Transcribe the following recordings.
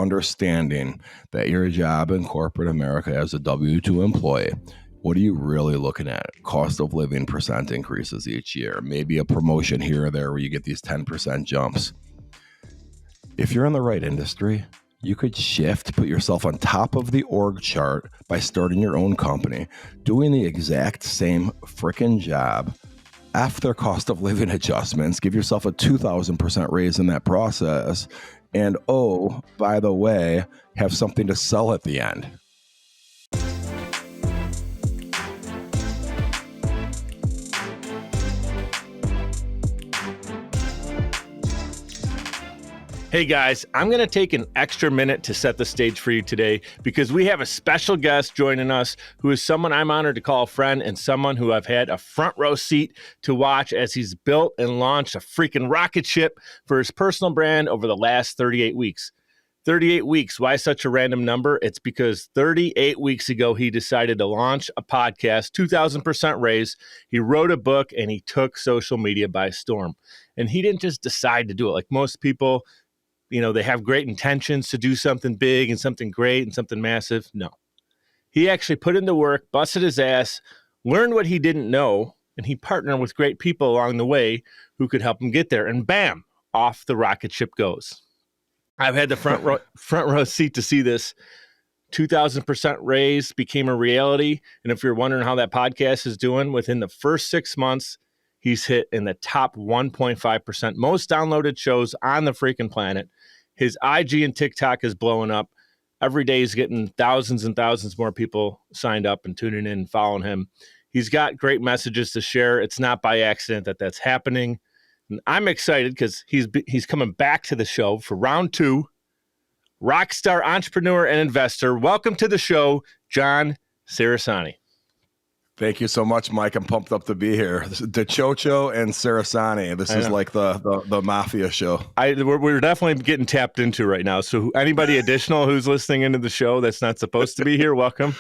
understanding that your job in corporate America as a W-2 employee, what are you really looking at? Cost of living % increases each year, maybe a promotion here or there where you get these 10% jumps. If you're in the right industry, you could shift, put yourself on top of the org chart by starting your own company, doing the exact same frickin' job. After cost of living adjustments, give yourself a 2,000% raise in that process. And oh, by the way, have something to sell at the end. Hey guys, I'm going to take an extra minute to set the stage for you today because we have a special guest joining us who is someone I'm honored to call a friend and someone who I've had a front row seat to watch as he's built and launched a freaking rocket ship for his personal brand over the last 38 weeks. 38 weeks. Why such a random number? It's because 38 weeks ago, he decided to launch a podcast, 2,000% raise. He wrote a book and he took social media by storm. And he didn't just decide to do it like most people. You know, they have great intentions to do something big and something great and something massive. No. He actually put in the work, busted his ass, learned what he didn't know, and he partnered with great people along the way who could help him get there. And bam, off the rocket ship goes. I've had the front row seat to see this 2,000% raise became a reality. And if you're wondering how that podcast is doing, within the first 6 months, he's hit in the top 1.5% most downloaded shows on the freaking planet. His IG and TikTok is blowing up. Every day he's getting thousands and thousands more people signed up and tuning in and following him. He's got great messages to share. It's not by accident that that's happening. And I'm excited because he's coming back to the show for round 2. Rockstar entrepreneur and investor. Welcome to the show, John Cerasani. Thank you so much, Mike. I'm pumped up to be here. DeChocho and Cerasani. This is like the mafia show. We're definitely getting tapped into right now. So anybody additional who's listening into the show that's not supposed to be here, welcome.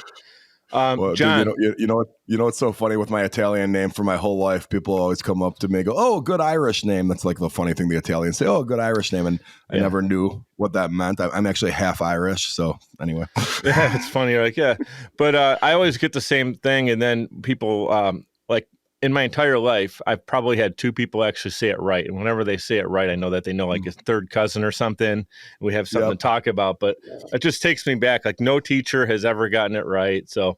Well, John, dude, you know what's so funny with my Italian name for my whole life? People always come up to me and go, "Oh, good Irish name." That's like the funny thing the Italians say. "Oh, good Irish name," and I never knew what that meant. I'm actually half Irish, so anyway. Yeah, it's funny. Like, yeah, but I always get the same thing, and then people like in my entire life, I've probably had 2 people actually say it right, and whenever they say it right, I know that they know like a third cousin or something. And we have something to talk about, but it just takes me back. Like no teacher has ever gotten it right, so.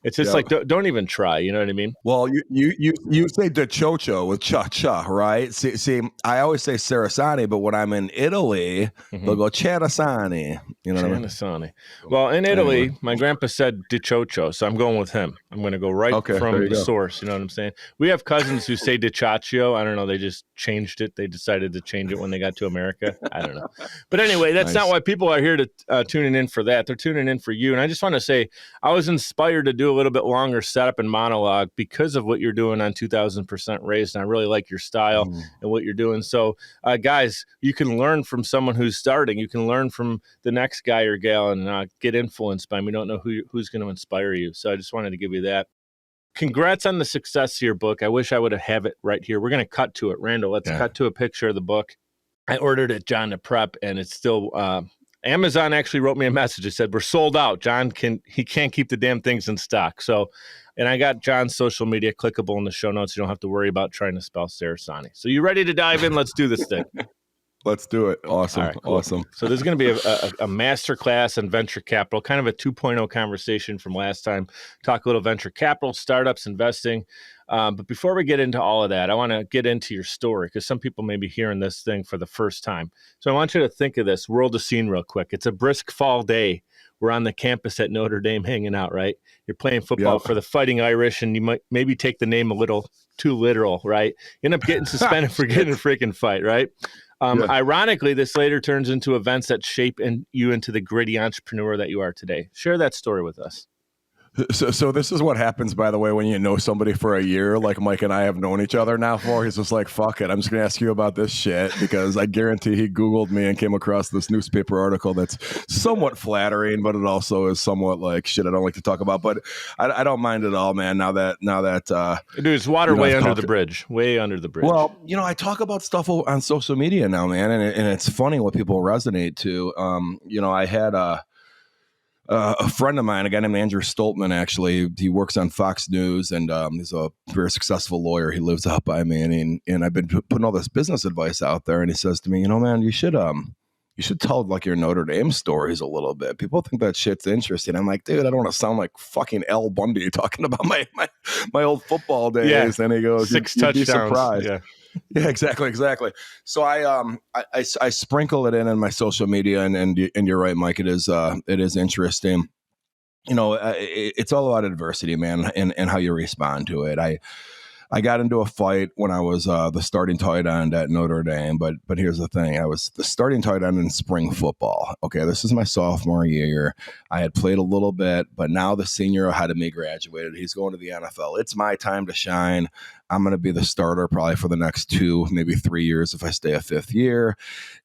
It's just like, don't even try. You know what I mean? Well, you say DeChocho with cha-cha, right? See, I always say Cerasani, but when I'm in Italy, they'll go Cerasani. You know what I mean? Cerasani. Well, in Italy, my grandpa said DeChocho, so I'm going with him. I'm going to go from the source. You know what I'm saying? We have cousins who say DeChaccio. I don't know. They just changed it. They decided to change it when they got to America. I don't know. But anyway, that's not why people are here to tuning in for that. They're tuning in for you. And I just want to say, I was inspired to do a little bit longer setup and monologue because of what you're doing on 2,000% raised. And I really like your style and what you're doing. So guys, you can learn from someone who's starting. You can learn from the next guy or gal and get influenced by them. We don't know who's going to inspire you. So I just wanted to give you that. Congrats on the success of your book. I wish I would have it right here. We're going to cut to it. Randall, let's cut to a picture of the book. I ordered it, John, to prep, and it's still Amazon actually wrote me a message. It said, we're sold out. John can't keep the damn things in stock. So, and I got John's social media clickable in the show notes. You don't have to worry about trying to spell Cerasani. So you ready to dive in? Let's do this thing. Let's do it. Awesome. Right, cool. Awesome. So there's going to be a master class on venture capital, kind of a 2.0 conversation from last time. Talk a little venture capital, startups, investing. But before we get into all of that, I want to get into your story because some people may be hearing this thing for the first time. So I want you to think of this, world of scene real quick. It's a brisk fall day. We're on the campus at Notre Dame hanging out, right? You're playing football for the Fighting Irish, and you might maybe take the name a little too literal, right? You end up getting suspended for getting a freaking fight, right? Ironically, this later turns into events that shape you into the gritty entrepreneur that you are today. Share that story with us. So this is what happens, by the way, when you know somebody for a year, like Mike and I have known each other now for. He's just like, fuck it, I'm just gonna ask you about this shit, because I guarantee he Googled me and came across this newspaper article that's somewhat flattering, but it also is somewhat like shit I don't like to talk about. But I don't mind at all, man. Now that Dude, it's water way I've under talked- the bridge, way under the bridge. well, I talk about stuff on social media now, man, and it's funny what people resonate to. I had a friend of mine, a guy named Andrew Stoltman, actually, he works on Fox News, and he's a very successful lawyer. He lives out by me, and I've been putting all this business advice out there, and he says to me, man, you should tell like your Notre Dame stories a little bit. People think that shit's interesting. I'm like, dude, I don't want to sound like fucking Al Bundy talking about my old football days. Yeah. And he goes, 6 you'd be touchdowns. surprised. Yeah, exactly. So I sprinkle it in my social media, and you're right, Mike. It is interesting. It's all about adversity, man, and how you respond to it. I got into a fight when I was the starting tight end at Notre Dame, but here's the thing: I was the starting tight end in spring football. Okay, this is my sophomore year. I had played a little bit, but now the senior ahead of me graduated. He's going to the NFL. It's my time to shine. I'm going to be the starter probably for the next 2, maybe 3 years if I stay a 5th year.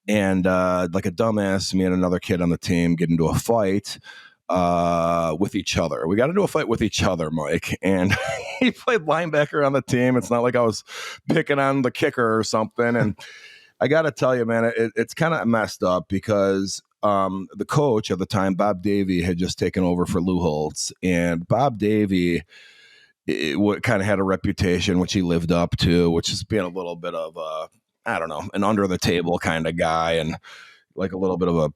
And like a dumbass, me and another kid on the team get into a fight with each other. We got into a fight with each other, Mike, and he played linebacker on the team. It's not like I was picking on the kicker or something. And I got to tell you, man, it's kind of messed up because the coach at the time, Bob Davie, had just taken over for Lou Holtz, and Bob Davie kind of had a reputation which he lived up to, which is being a little bit of an under the table kind of guy, and like a little bit of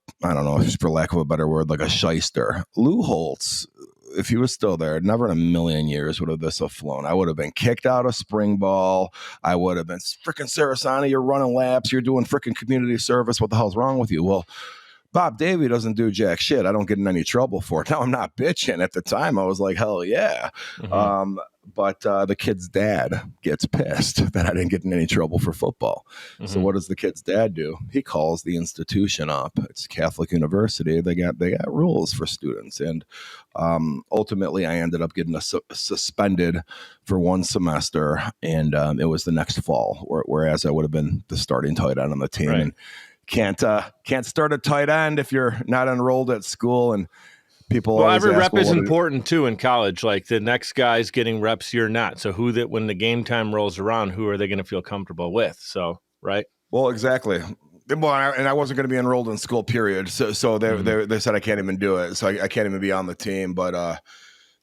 for lack of a better word, like a shyster. Lou Holtz, if he was still there, never in a million years would have this have flown. I would have been kicked out of spring ball. I would have been, freaking Cerasani, you're running laps, you're doing freaking community service. What the hell's wrong with you? Well, Bob Davie doesn't do jack shit. I don't get in any trouble for it. Now I'm not bitching. At the time, I was like, hell yeah. Mm-hmm. But the kid's dad gets pissed that I didn't get in any trouble for football. Mm-hmm. So what does the kid's dad do? He calls the institution up. It's Catholic University. They got rules for students. And ultimately, I ended up getting suspended for 1 semester. And it was the next fall, whereas I would have been the starting tight end on the team. Right. And can't start a tight end if you're not enrolled at school. And people, well, every rep is important too in college. Like the next guy's getting reps, you're not. So when the game time rolls around, who are they going to feel comfortable with? So right. Well, exactly. Well, and I wasn't going to be enrolled in school, period. So they said I can't even do it. So I can't even be on the team. But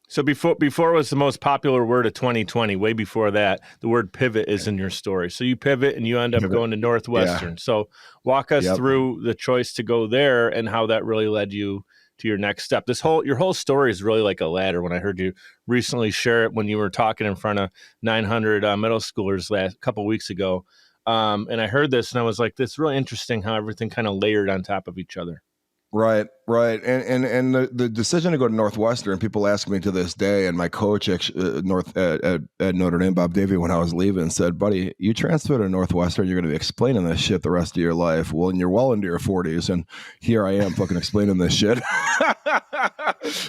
so before was the most popular word of 2020. Way before that, the word pivot is in your story. So you pivot and you end up going to Northwestern. Yeah. So walk us through the choice to go there and how that really led you to your next step. Your whole story is really like a ladder. When I heard you recently share it when you were talking in front of 900 middle schoolers a couple weeks ago, and I heard this and I was like, "This is really interesting how everything kind of layered on top of each other." Right. And the decision to go to Northwestern, people ask me to this day, and my coach at Notre Dame, Bob Davie, when I was leaving, said, buddy, you transfer to Northwestern, you're going to be explaining this shit the rest of your life. Well, and you're well into your 40s, and here I am fucking explaining this shit.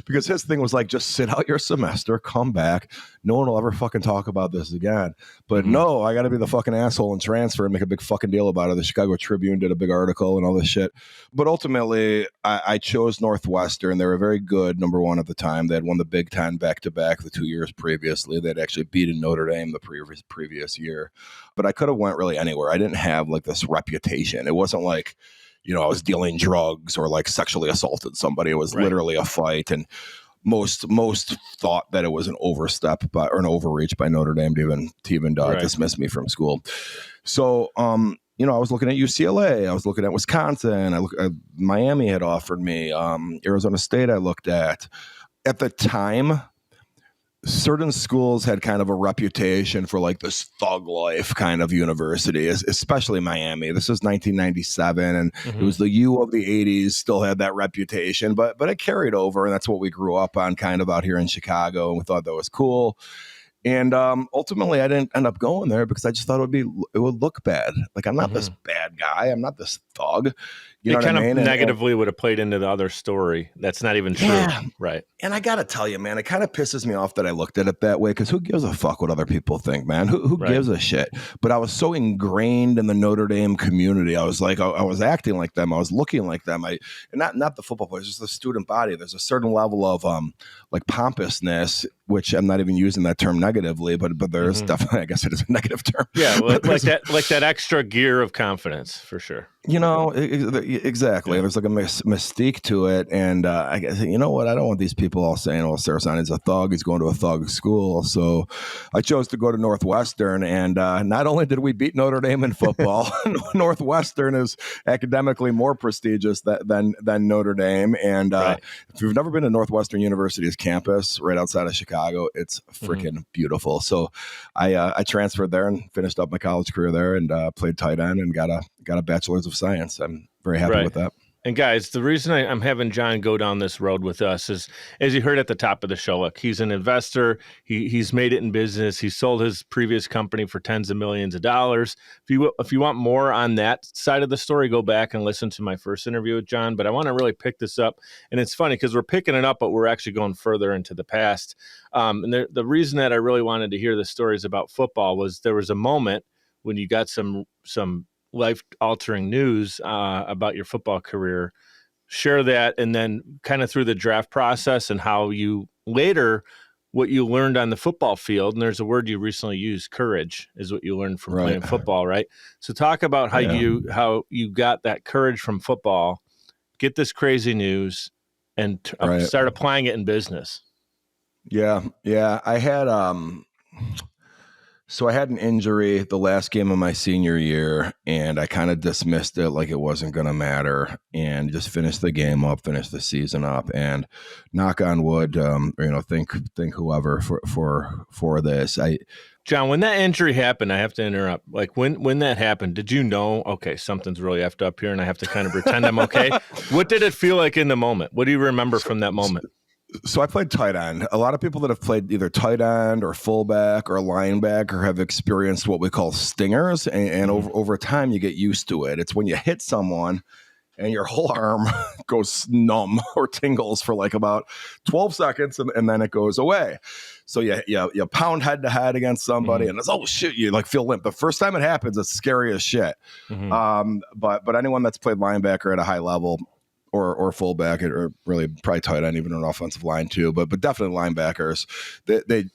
Because his thing was like, just sit out your semester, come back. No one will ever fucking talk about this again. But no, I got to be the fucking asshole and transfer and make a big fucking deal about it. The Chicago Tribune did a big article and all this shit. But ultimately, I chose Northwestern. They were very good, number one at the time. They had won the Big Ten back-to-back the 2 years previously. They'd actually beaten Notre Dame the previous year. But I could have went really anywhere. I didn't have like this reputation. It wasn't like, I was dealing drugs or like sexually assaulted somebody. It was literally a fight. And most thought that it was an overstep or an overreach by Notre Dame to even dismiss me from school. So, I was looking at UCLA. I was looking at Wisconsin. Miami had offered me. Arizona State I looked at. At the time, certain schools had kind of a reputation for like this thug life kind of university, especially Miami. This is 1997, and it was the U of the 80s, still had that reputation, but it carried over, and that's what we grew up on kind of out here in Chicago, and we thought that was cool. And ultimately, I didn't end up going there because I just thought it would look bad. Like, I'm not this bad guy. I'm not this thug. You know it what I kind of mean? negatively would have played into the other story. That's not even true. Yeah. Right. And I got to tell you, man, it kind of pisses me off that I looked at it that way, because who gives a fuck what other people think, man? Who Right. gives a shit? But I was so ingrained in the Notre Dame community. I was like, I was acting like them. I was looking like them. And not the football players, just the student body. There's a certain level of like pompousness, which I'm not even using that term negatively, but there is definitely, I guess it is a negative term. Yeah, like that extra gear of confidence, for sure. You know, exactly. Yeah. There's like a mystique to it. And I guess, you know what? I don't want these people all saying, well, Cerasani's a thug. He's going to a thug school. So I chose to go to Northwestern. And not only did we beat Notre Dame in football, Northwestern is academically more prestigious than Notre Dame. And if you've never been to Northwestern University's campus right outside of Chicago, it's freaking beautiful. So I transferred there and finished up my college career there, and played tight end and got a bachelor's of science. I'm very happy with that. And guys, the reason I'm having John go down this road with us is, as you heard at the top of the show, look, he's an investor. He's made it in business. He sold his previous company for tens of millions of dollars. If you want more on that side of the story, go back and listen to my first interview with John. But I want to really pick this up. And it's funny because we're picking it up, but we're actually going further into the past. And the reason that I really wanted to hear the stories about football was there was a moment when you got some life-altering news about your football career. Share that, and then kind of through the draft process and how you later, what you learned on the football field. And there's a word you recently used, courage, is what you learned from playing football, right? So talk about how you got that courage from football, get this crazy news, and start applying it in business. Yeah. I had So I had an injury the last game of my senior year, and I kind of dismissed it like it wasn't going to matter, and just finished the game up, finished the season up, and knock on wood, thank whoever for this. John, when that injury happened, I have to interrupt. Like when that happened, did you know, okay, something's really effed up here and I have to kind of pretend I'm okay? What did it feel like in the moment? What do you remember from that moment? So I played tight end. A lot of people that have played either tight end or fullback or linebacker have experienced what we call stingers. And over time, you get used to it. It's when you hit someone and your whole arm goes numb or tingles for like about 12 seconds, and then it goes away. So you pound head to head against somebody, and it's, oh shit, you like feel limp. The first time it happens, it's scary as shit. But anyone that's played linebacker at a high level, or fullback, or really probably tight end, even an offensive line too, but definitely linebackers,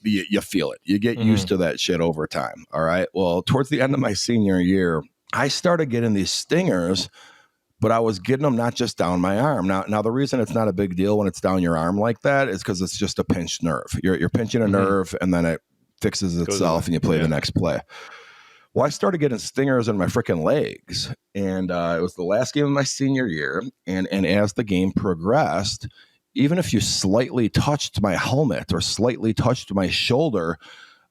you feel it. You get used to that shit over time. All right. Well, towards the end of my senior year, I started getting these stingers, but I was getting them not just down my arm. Now the reason it's not a big deal when it's down your arm like that is because it's just a pinched nerve. You're pinching a nerve, and then it fixes itself, and you play the next play. Well, I started getting stingers in my freaking legs, and it was the last game of my senior year. And as the game progressed, even if you slightly touched my helmet or slightly touched my shoulder,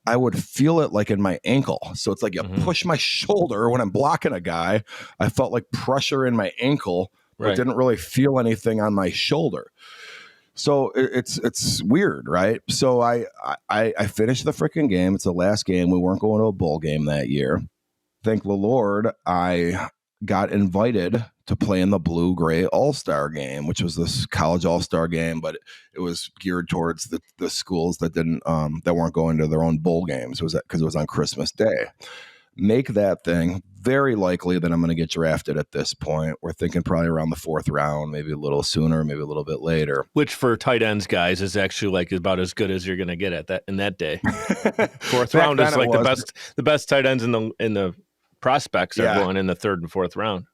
I would feel it like in my ankle. So it's like you push my shoulder when I'm blocking a guy. I felt like pressure in my ankle, but didn't really feel anything on my shoulder. So it's weird, right? So I finished the freaking game. It's the last game. We weren't going to a bowl game that year. Thank the Lord, I got invited to play in the Blue-Gray All-Star game, which was this college All-Star game, but it was geared towards the schools that weren't going to their own bowl games. It was because it was on Christmas Day. Make that thing. Very likely that I'm going to get drafted at this point. We're thinking probably around the 4th round, maybe a little sooner, maybe a little bit later. Which for tight ends, guys, is actually like about as good as you're going to get at that in that day. 4th round is like the best tight ends in the prospects are going in the 3rd and 4th round.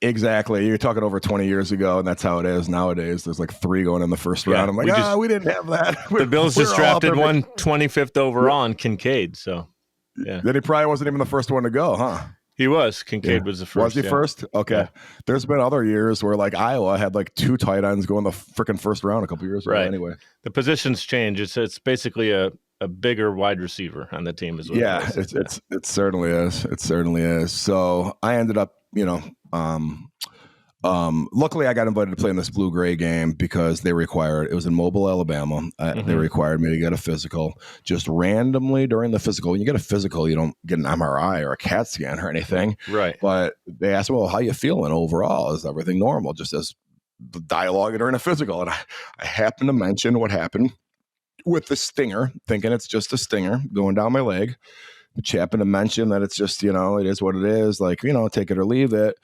Exactly. You're talking over 20 years ago, and that's how it is nowadays. There's like 3 going in the 1st round. I'm like, we didn't have that. The Bills just drafted 125th overall on Kincaid. So, yeah. Then he probably wasn't even the first one to go, huh? He was. Kincaid was the first. Was he first? Okay. Yeah. There's been other years where like Iowa had like 2 tight ends go in the freaking 1st round a couple years ago. Anyway, the positions change. It's basically a bigger wide receiver on the team as well. It certainly is. It certainly is. So I ended up, Luckily, I got invited to play in this blue-gray game because they required, it was in Mobile, Alabama. They required me to get a physical just randomly during the physical. When you get a physical, you don't get an MRI or a CAT scan or anything. Right. But they asked me, well, how you feeling overall? Is everything normal? Just as the dialogue during a physical. And I happened to mention what happened with the stinger, thinking it's just a stinger going down my leg. Which happened to mention that it's just, it is what it is. Like, take it or leave it.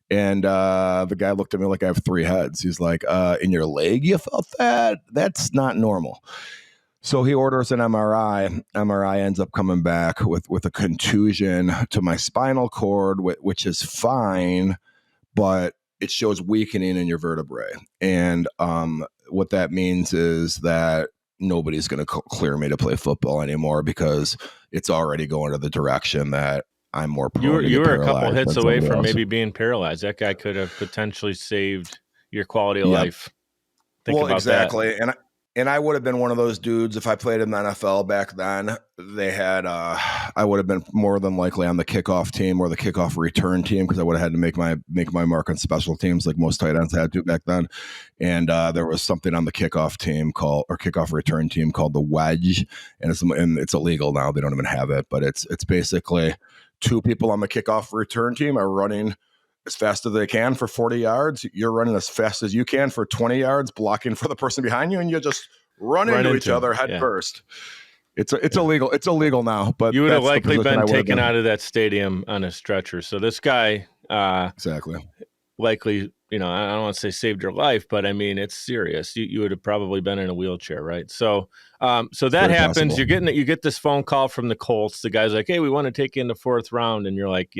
And the guy looked at me like I have three heads. He's like, in your leg, you felt that? That's not normal. So he orders an MRI. MRI ends up coming back with a contusion to my spinal cord, which is fine, but it shows weakening in your vertebrae. And what that means is that nobody's going to clear me to play football anymore because it's already going to the direction that I'm more prone you to were a couple hits away from else. maybe being paralyzed. That guy could have potentially saved your quality of life. Think about exactly. that. And I would have been one of those dudes if I played in the NFL back then. They had I would have been more than likely on the kickoff team or the kickoff return team because I would have had to make my mark on special teams like most tight ends had to back then. And there was something on the kickoff team kickoff return team called the wedge, and it's illegal now. They don't even have it, but it's basically two people on the kickoff return team are running as fast as they can for 40 yards. You're running as fast as you can for 20 yards, blocking for the person behind you, and you just run into each other head first. It's illegal. It's illegal now, but you would have likely been taken out of that stadium on a stretcher. So this guy, exactly, likely, I don't want to say saved your life, but I mean, it's serious. You would have probably been in a wheelchair, right? So that happens. Possible. You get this phone call from the Colts. The guy's like, "Hey, we want to take you in the 4th round," and you're like,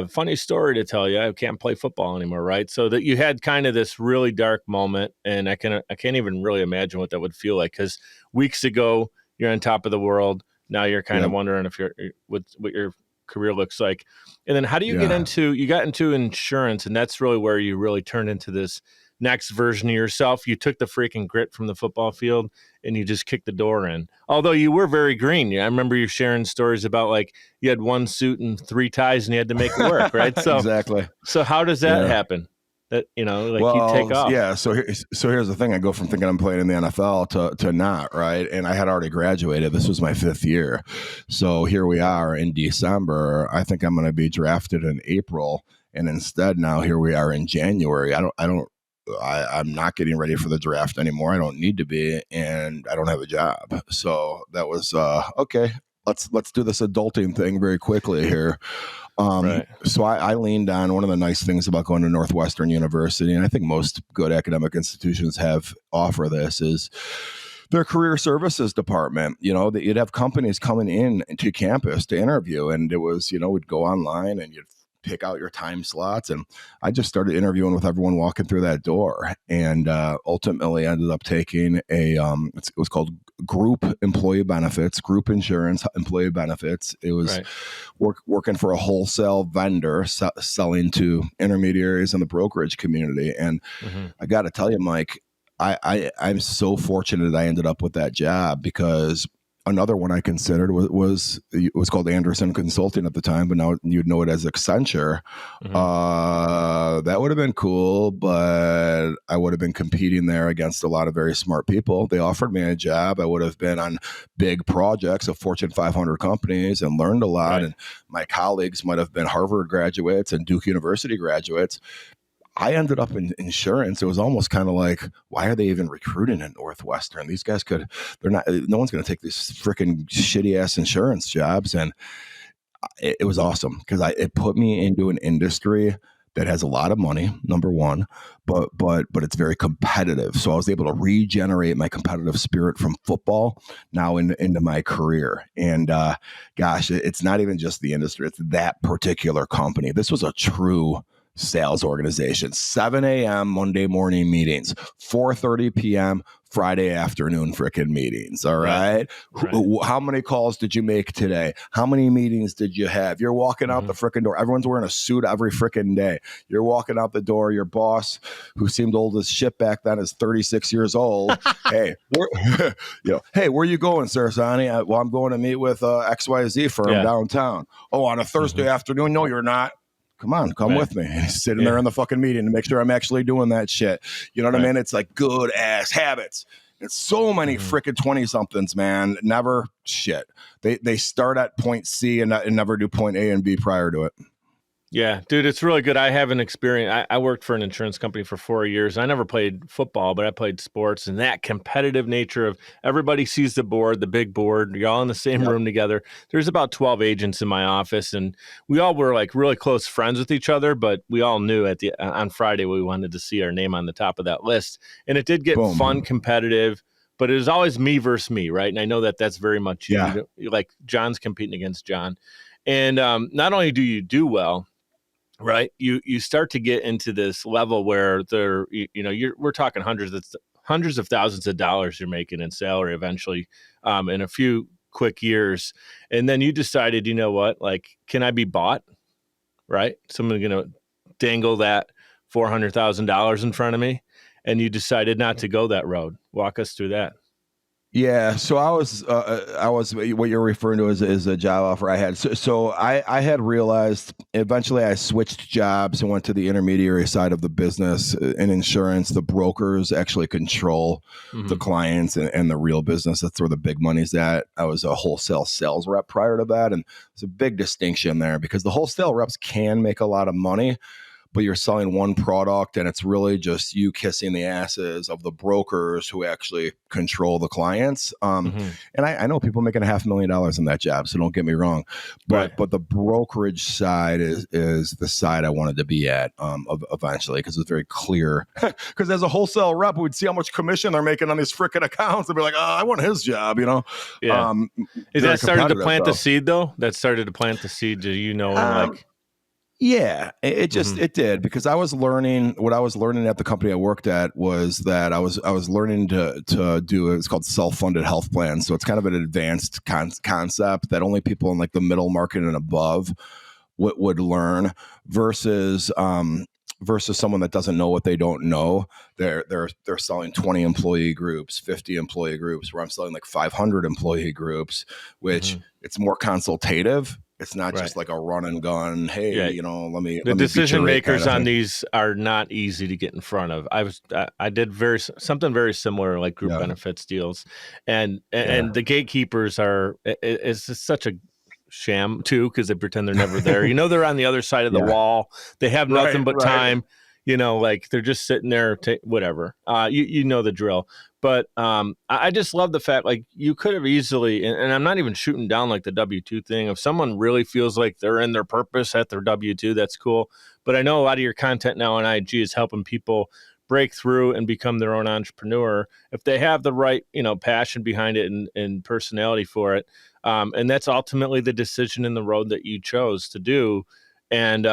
funny story to tell you. I can't play football anymore, right? So that you had kind of this really dark moment, and I can't even really imagine what that would feel like because weeks ago you're on top of the world. Now you're kind of wondering if what your career looks like. And then how do you get into? You got into insurance, and that's really where you really turned into this next version of yourself. You took the freaking grit from the football field and you just kicked the door in. Although you were very green. I remember you sharing stories about like you had 1 suit and 3 ties and you had to make it work, right? So exactly. So how does that happen? That you take off. Yeah. So here's the thing. I go from thinking I'm playing in the NFL to not, right? And I had already graduated. This was my 5th year. So here we are in December. I think I'm going to be drafted in April. And instead now here we are in January. I'm not getting ready for the draft anymore. I don't need to be, and I don't have a job. So that was okay. Let's do this adulting thing very quickly here. Right. So I leaned on one of the nice things about going to Northwestern University, and I think most good academic institutions offer this is their career services department. That you'd have companies coming in to campus to interview, and it was we'd go online and you'd pick out your time slots. And I just started interviewing with everyone walking through that door, and ultimately ended up taking it was called group employee benefits, group insurance employee benefits. It was working for a wholesale vendor selling to intermediaries in the brokerage community. And I got to tell you, Mike, I'm so fortunate I ended up with that job because another one I considered was called Anderson Consulting at the time, but now you'd know it as Accenture. That would have been cool, but I would have been competing there against a lot of very smart people. They offered me a job. I would have been on big projects of Fortune 500 companies and learned a lot. Right. And my colleagues might have been Harvard graduates and Duke University graduates. I ended up in insurance. It was almost kind of like, why are they even recruiting at Northwestern? These guys no one's going to take these freaking shitty ass insurance jobs. And it was awesome because it put me into an industry that has a lot of money, number one, but it's very competitive. So I was able to regenerate my competitive spirit from football now into my career. And gosh, it's not even just the industry. It's that particular company. This was a true sales organization. 7 a.m. Monday morning meetings, 4:30 p.m. Friday afternoon frickin' meetings. All right? How many calls did you make today? How many meetings did you have? You're walking out the frickin' door. Everyone's wearing a suit every frickin' day. You're walking out the door. Your boss, who seemed old as shit back then, is 36 years old. Hey, hey, where you going, Cerasani? Well, I'm going to meet with XYZ firm downtown. Oh, on a Thursday afternoon? No, you're not. Come on, come Right. with me. And he's sitting there in the fucking meeting to make sure I'm actually doing that shit. You know what I mean? It's like good ass habits. It's so many freaking 20 somethings, man. Never shit. They start at point C and never do point A and B prior to it. Yeah, dude, it's really good. I have an experience. I worked for an insurance company for 4 years. I never played football, but I played sports, and that competitive nature of everybody sees the board, the big board. You're all in the same room together. There's about 12 agents in my office, and we all were like really close friends with each other, but we all knew on Friday we wanted to see our name on the top of that list. And it did get fun, competitive, but it was always me versus me, right? And I know that that's very much you. Yeah. Like John's competing against John. And not only do you do well, right, you start to get into this level where we're talking hundreds of thousands of dollars you're making in salary eventually, in a few quick years. And then you decided, you know what, like, can I be bought? Right? Someone's going to dangle that $400,000 in front of me. And you decided not to go that road. Walk us through that. Yeah, so I was what you're referring to is a job offer I had. So I had realized eventually I switched jobs and went to the intermediary side of the business. In insurance, the brokers actually control the clients and the real business. That's where the big money's at. I was a wholesale sales rep prior to that, and there's a big distinction there because the wholesale reps can make a lot of money, but you're selling one product and it's really just you kissing the asses of the brokers who actually control the clients. And I know people making $500,000 in that job, so don't get me wrong, but the brokerage side is the side I wanted to be at eventually, because it's very clear. Because as a wholesale rep, we'd see how much commission they're making on these freaking accounts and be like, oh, I want his job, you know? Yeah. Is that started to plant the seed though? That started to plant the seed. Do you know, like... Yeah, it just it did, because I was learning what I was learning at the company I worked at was that I was learning to do it's called self-funded health plans. So it's kind of an advanced concept that only people in like the middle market and above would learn versus someone that doesn't know what they don't know. They're selling 20 employee groups, 50 employee groups, where I'm selling like 500 employee groups, which it's more consultative. It's not just like a run and gun. Hey, you know, let me. The decision makers on these are not easy to get in front of. I did something very similar, like group benefits deals, and the gatekeepers are. It's just such a sham too, because they pretend they're never there. You know, they're on the other side of the wall. They have nothing but time. You know, like they're just sitting there, whatever. You know the drill. But I just love the fact, like, you could have easily, and I'm not even shooting down like the W-2 thing. If someone really feels like they're in their purpose at their W-2, that's cool. But I know a lot of your content now on IG is helping people break through and become their own entrepreneur if they have the right, passion behind it and personality for it. And that's ultimately the decision in the road that you chose to do. And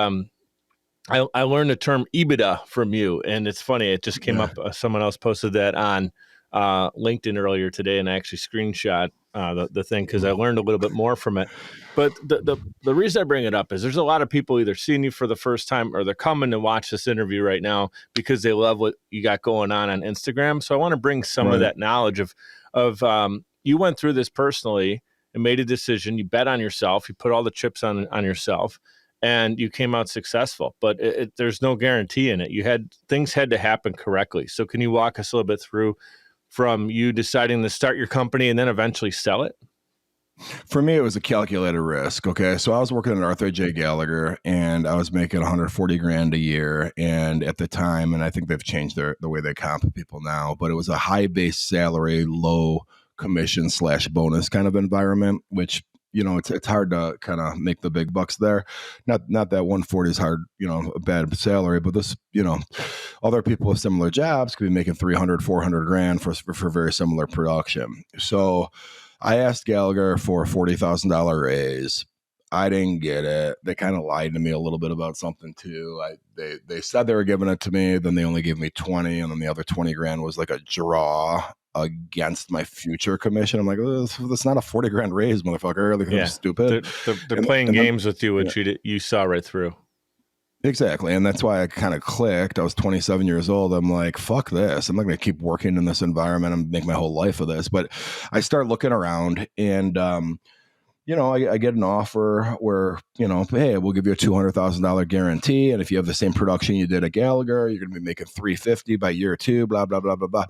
I learned the term EBITDA from you, and it's funny. It just came up. Someone else posted that on LinkedIn earlier today, and I actually screenshot the thing because I learned a little bit more from it. But the reason I bring it up is there's a lot of people either seeing you for the first time or they're coming to watch this interview right now because they love what you got going on Instagram. So I want to bring some of that knowledge of you went through this personally and made a decision. You bet on yourself. You put all the chips on yourself. And you came out successful, but there's no guarantee in it. Things had to happen correctly. So can you walk us a little bit through from you deciding to start your company and then eventually sell it? For me, it was a calculated risk. Okay. So I was working at Arthur J. Gallagher and I was making $140,000 a year. And at the time, and I think they've changed the way they comp people now, but it was a high base salary, low commission / bonus kind of environment, which, it's hard to kind of make the big bucks there. Not that 140 is hard, a bad salary, but this, other people with similar jobs could be making 300, 400 grand for very similar production. So I asked Gallagher for a $40,000 raise. I didn't get it. They kind of lied to me a little bit about something too. They said they were giving it to me, then they only gave me 20, and then the other 20 grand was like a draw against my future commission. I'm like, oh, that's not a 40 grand raise, motherfucker. Like, I'm stupid. They're playing games with you, which you saw right through. Exactly. And that's why I kind of clicked. I was 27 years old. I'm like, fuck this. I'm not going to keep working in this environment and make my whole life of this. But I start looking around and I get an offer where, hey, we'll give you a $200,000 guarantee. And if you have the same production you did at Gallagher, you're going to be making $350 by year 2, blah, blah, blah, blah, blah.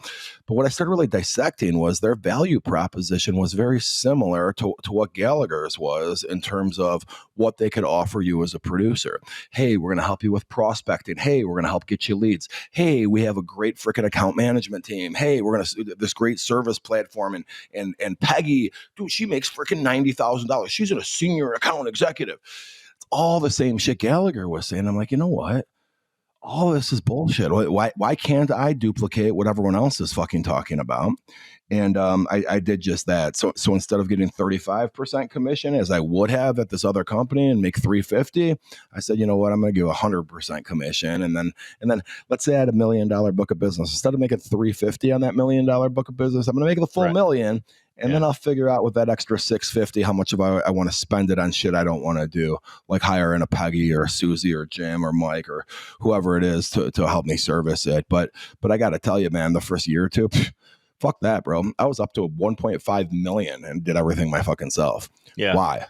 But what I started really dissecting was their value proposition was very similar to what Gallagher's was in terms of what they could offer you as a producer. Hey, we're going to help you with prospecting. Hey, we're going to help get you leads. Hey, we have a great freaking account management team. Hey, we're going to this great service platform. And Peggy, dude, she makes freaking $90,000. She's a senior account executive. It's all the same shit Gallagher was saying. I'm like, you know what? All this is bullshit. Why can't I duplicate what everyone else is fucking talking about? And I did just that. So instead of getting 35% commission as I would have at this other company and make 350, I said, you know what? I'm going to give 100% commission. And then let's say I had $1 million book of business. Instead of making 350 on that $1 million book of business, I'm going to make the full million. And then I'll figure out with that extra 650 how much of I want to spend it on shit I don't want to do, like hiring a Peggy or a Susie or Jim or Mike or whoever it is to help me service it. But I got to tell you, man, the first year or two, fuck that, bro. I was up to 1.5 million and did everything my fucking self. Yeah. Why?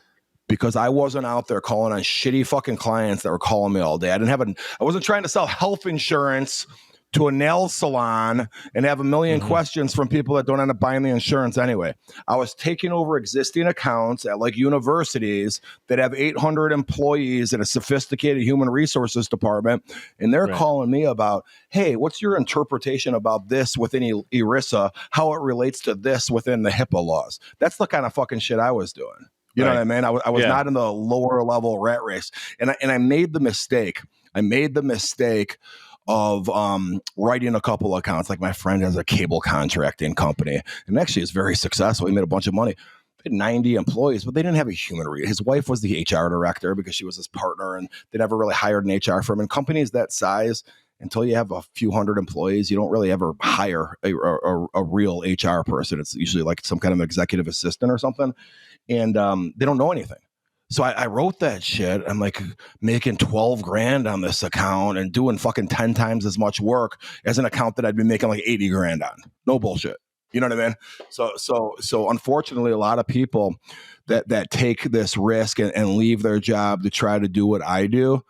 Because I wasn't out there calling on shitty fucking clients that were calling me all day. I wasn't trying to sell health insurance to a nail salon and have a million questions from people that don't end up buying the insurance anyway. I was taking over existing accounts at like universities that have 800 employees and a sophisticated human resources department. And they're calling me about, hey, what's your interpretation about this within ERISA, how it relates to this within the HIPAA laws? That's the kind of fucking shit I was doing. You know what I mean? I was not in the lower level rat race. And I made the mistake. Of writing a couple accounts. Like my friend has a cable contracting company and actually is very successful. He made a bunch of money. They had 90 employees, but they didn't have a human his wife was the HR director because she was his partner, and they never really hired an HR firm. And companies that size, until you have a few hundred employees, you don't really ever hire a real HR person. It's usually like some kind of executive assistant or something, and they don't know anything. So I wrote that shit. I'm like making 12 grand on this account and doing fucking 10 times as much work as an account that I'd been making like 80 grand on. No bullshit. You know what I mean? So unfortunately, a lot of people that take this risk and leave their job to try to do what I do,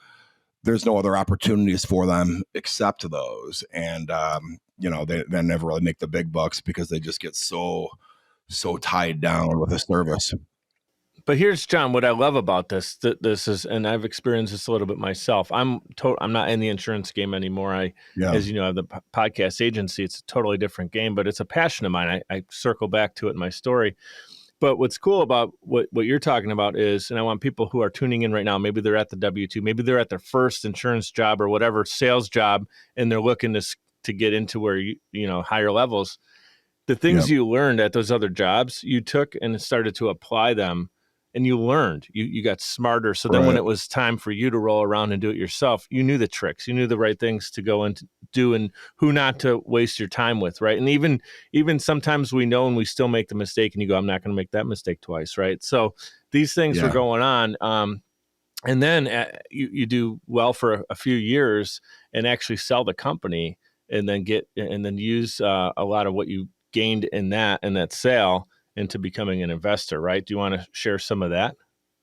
there's no other opportunities for them except those. And, they never really make the big bucks because they just get so tied down with a service. But here's, John, what I love about this is, and I've experienced this a little bit myself. I'm not in the insurance game anymore. As you know, I have the podcast agency. It's a totally different game, but it's a passion of mine. I circle back to it in my story. But what's cool about what you're talking about is, and I want people who are tuning in right now, maybe they're at the W-2, maybe they're at their first insurance job or whatever sales job, and they're looking to get into where higher levels. The things you learned at those other jobs, you took and started to apply them. And you learned, you got smarter. So then when it was time for you to roll around and do it yourself, you knew the tricks, you knew the right things to go and do and who not to waste your time with. Right. And even sometimes we know and we still make the mistake and you go, I'm not going to make that mistake twice. Right. So these things were going on. And then you do well for a few years and actually sell the company and then use a lot of what you gained in that sale into becoming an investor, right? Do you want to share some of that?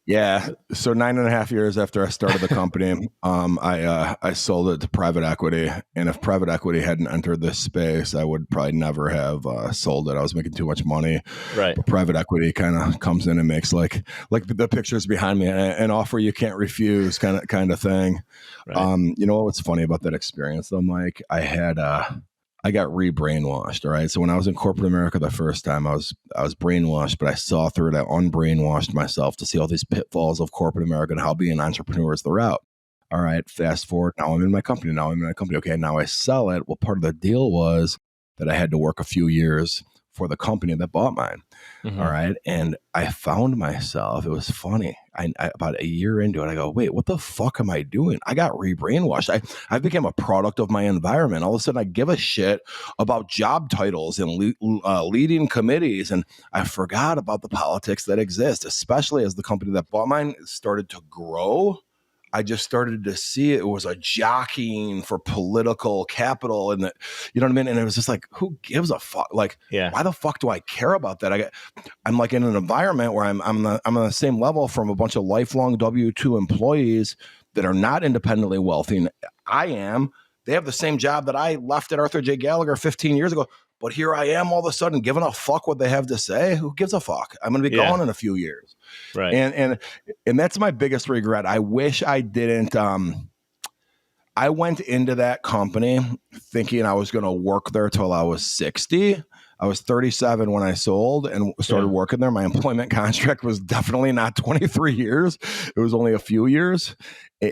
Yeah. So 9.5 years after I started the company, I sold it to private equity. And if private equity hadn't entered this space, I would probably never have sold it. I was making too much money. Right. But private equity kind of comes in and makes like the pictures behind me, an offer you can't refuse kind of thing. Right. You know what's funny about that experience though, Mike? I got re-brainwashed. All right. So when I was in corporate America the first time, I was brainwashed, but I saw through it. I unbrainwashed myself to see all these pitfalls of corporate America and how being an entrepreneur is the route. All right. Fast forward. Now I'm in my company. Okay. Now I sell it. Well, part of the deal was that I had to work a few years for the company that bought mine. Mm-hmm. All right. And I found myself, it was funny. I about a year into it, I go, wait, what the fuck am I doing? I got re-brainwashed. I became a product of my environment. All of a sudden I give a shit about job titles and leading committees. And I forgot about the politics that exist, especially as the company that bought mine started to grow. I just started to see it was a jockeying for political capital, and that, you know what I mean? And it was just like, who gives a fuck? Like, why the fuck do I care about that? I'm like in an environment where I'm on the same level from a bunch of lifelong W-2 employees that are not independently wealthy. And I am. They have the same job that I left at Arthur J. Gallagher 15 years ago. But here I am all of a sudden giving a fuck what they have to say. Who gives a fuck? I'm going to be gone in a few years. Right. And that's my biggest regret. I wish I didn't. I went into that company thinking I was going to work there till I was 60. I was 37 when I sold and started working there. My employment contract was definitely not 23 years. It was only a few years.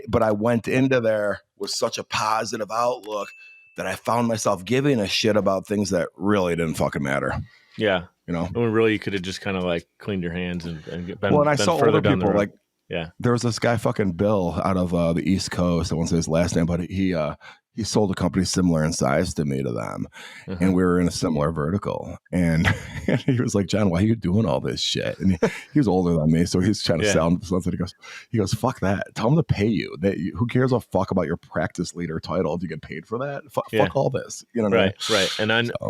But I went into there with such a positive outlook that I found myself giving a shit about things that really didn't fucking matter. Yeah. You know, when really you could have just kind of like cleaned your hands and been, well, and I saw older people like, yeah, there was this guy fucking Bill out of the East Coast. I won't say his last name, but he sold a company similar in size to them. And we were in a similar vertical. And he was like, John, why are you doing all this shit? And he was older than me. So he's trying to sound something. He goes, fuck that. Tell him to pay you. Who cares a fuck about your practice leader title? Do you get paid for that? Fuck all this. You know what I mean? Right.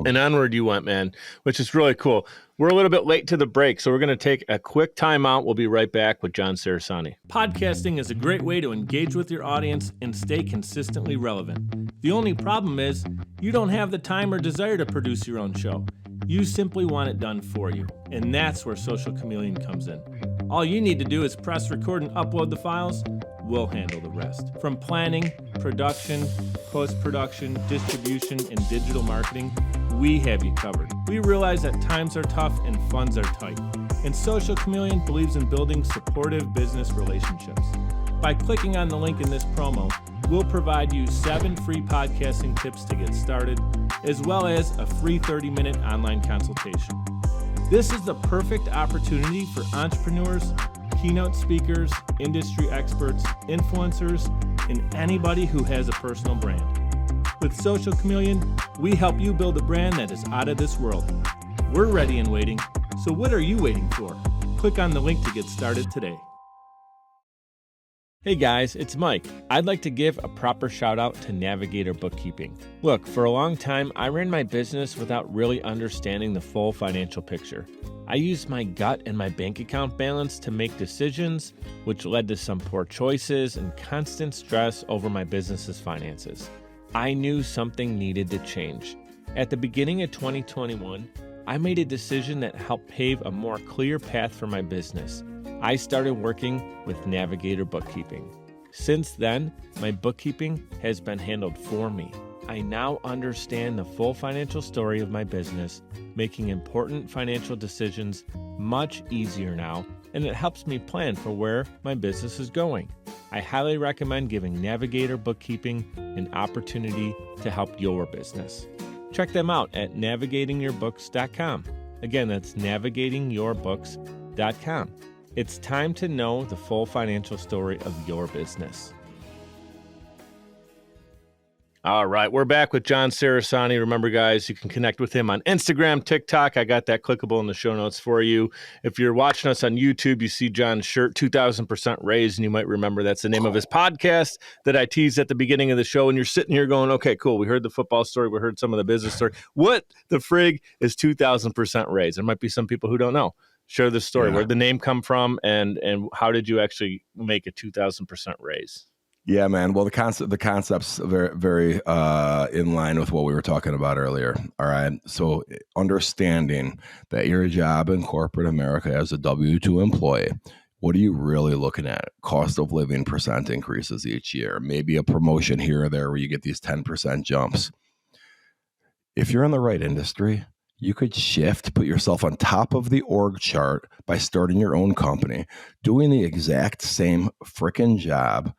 And onward you went, man, which is really cool. We're a little bit late to the break, so we're going to take a quick time out. We'll be right back with John Cerasani. Podcasting is a great way to engage with your audience and stay consistently relevant. The only problem is you don't have the time or desire to produce your own show. You simply want it done for you, and that's where Social Chameleon comes in. All you need to do is press record and upload the files. We'll handle the rest. From planning, production, post-production, distribution, and digital marketing, we have you covered. We realize that times are tough and funds are tight, and Social Chameleon believes in building supportive business relationships. By clicking on the link in this promo, we'll provide you 7 free podcasting tips to get started, as well as a free 30-minute online consultation. This is the perfect opportunity for entrepreneurs, keynote speakers, industry experts, influencers, and anybody who has a personal brand. With Social Chameleon, we help you build a brand that is out of this world. We're ready and waiting, so what are you waiting for? Click on the link to get started today. Hey guys, it's Mike. I'd like to give a proper shout out to Navigator Bookkeeping. Look, for a long time, I ran my business without really understanding the full financial picture. I used my gut and my bank account balance to make decisions, which led to some poor choices and constant stress over my business's finances. I knew something needed to change. At the beginning of 2021, I made a decision that helped pave a more clear path for my business. I started working with Navigator Bookkeeping. Since then, my bookkeeping has been handled for me. I now understand the full financial story of my business, making important financial decisions much easier now, and it helps me plan for where my business is going. I highly recommend giving Navigator Bookkeeping an opportunity to help your business. Check them out at navigatingyourbooks.com. Again, that's navigatingyourbooks.com. It's time to know the full financial story of your business. All right, we're back with John Cerasani. Remember, guys, you can connect with him on Instagram, TikTok. I got that clickable in the show notes for you. If you're watching us on YouTube, you see John's shirt, 2,000% raised, and you might remember that's the name of his podcast that I teased at the beginning of the show. And you're sitting here going, okay, cool. We heard the football story. We heard some of the business story. What the frig is 2,000% raised? There might be some people who don't know. Share the story. Where'd the name come from, and how did you actually make a 2,000% raise? Yeah, man. Well, the concept's very, very in line with what we were talking about earlier. All right. So understanding that your job in corporate America as a W-2 employee, what are you really looking at? Cost of living % increases each year, maybe a promotion here or there where you get these 10% jumps. If you're in the right industry, you could shift, put yourself on top of the org chart by starting your own company, doing the exact same freaking job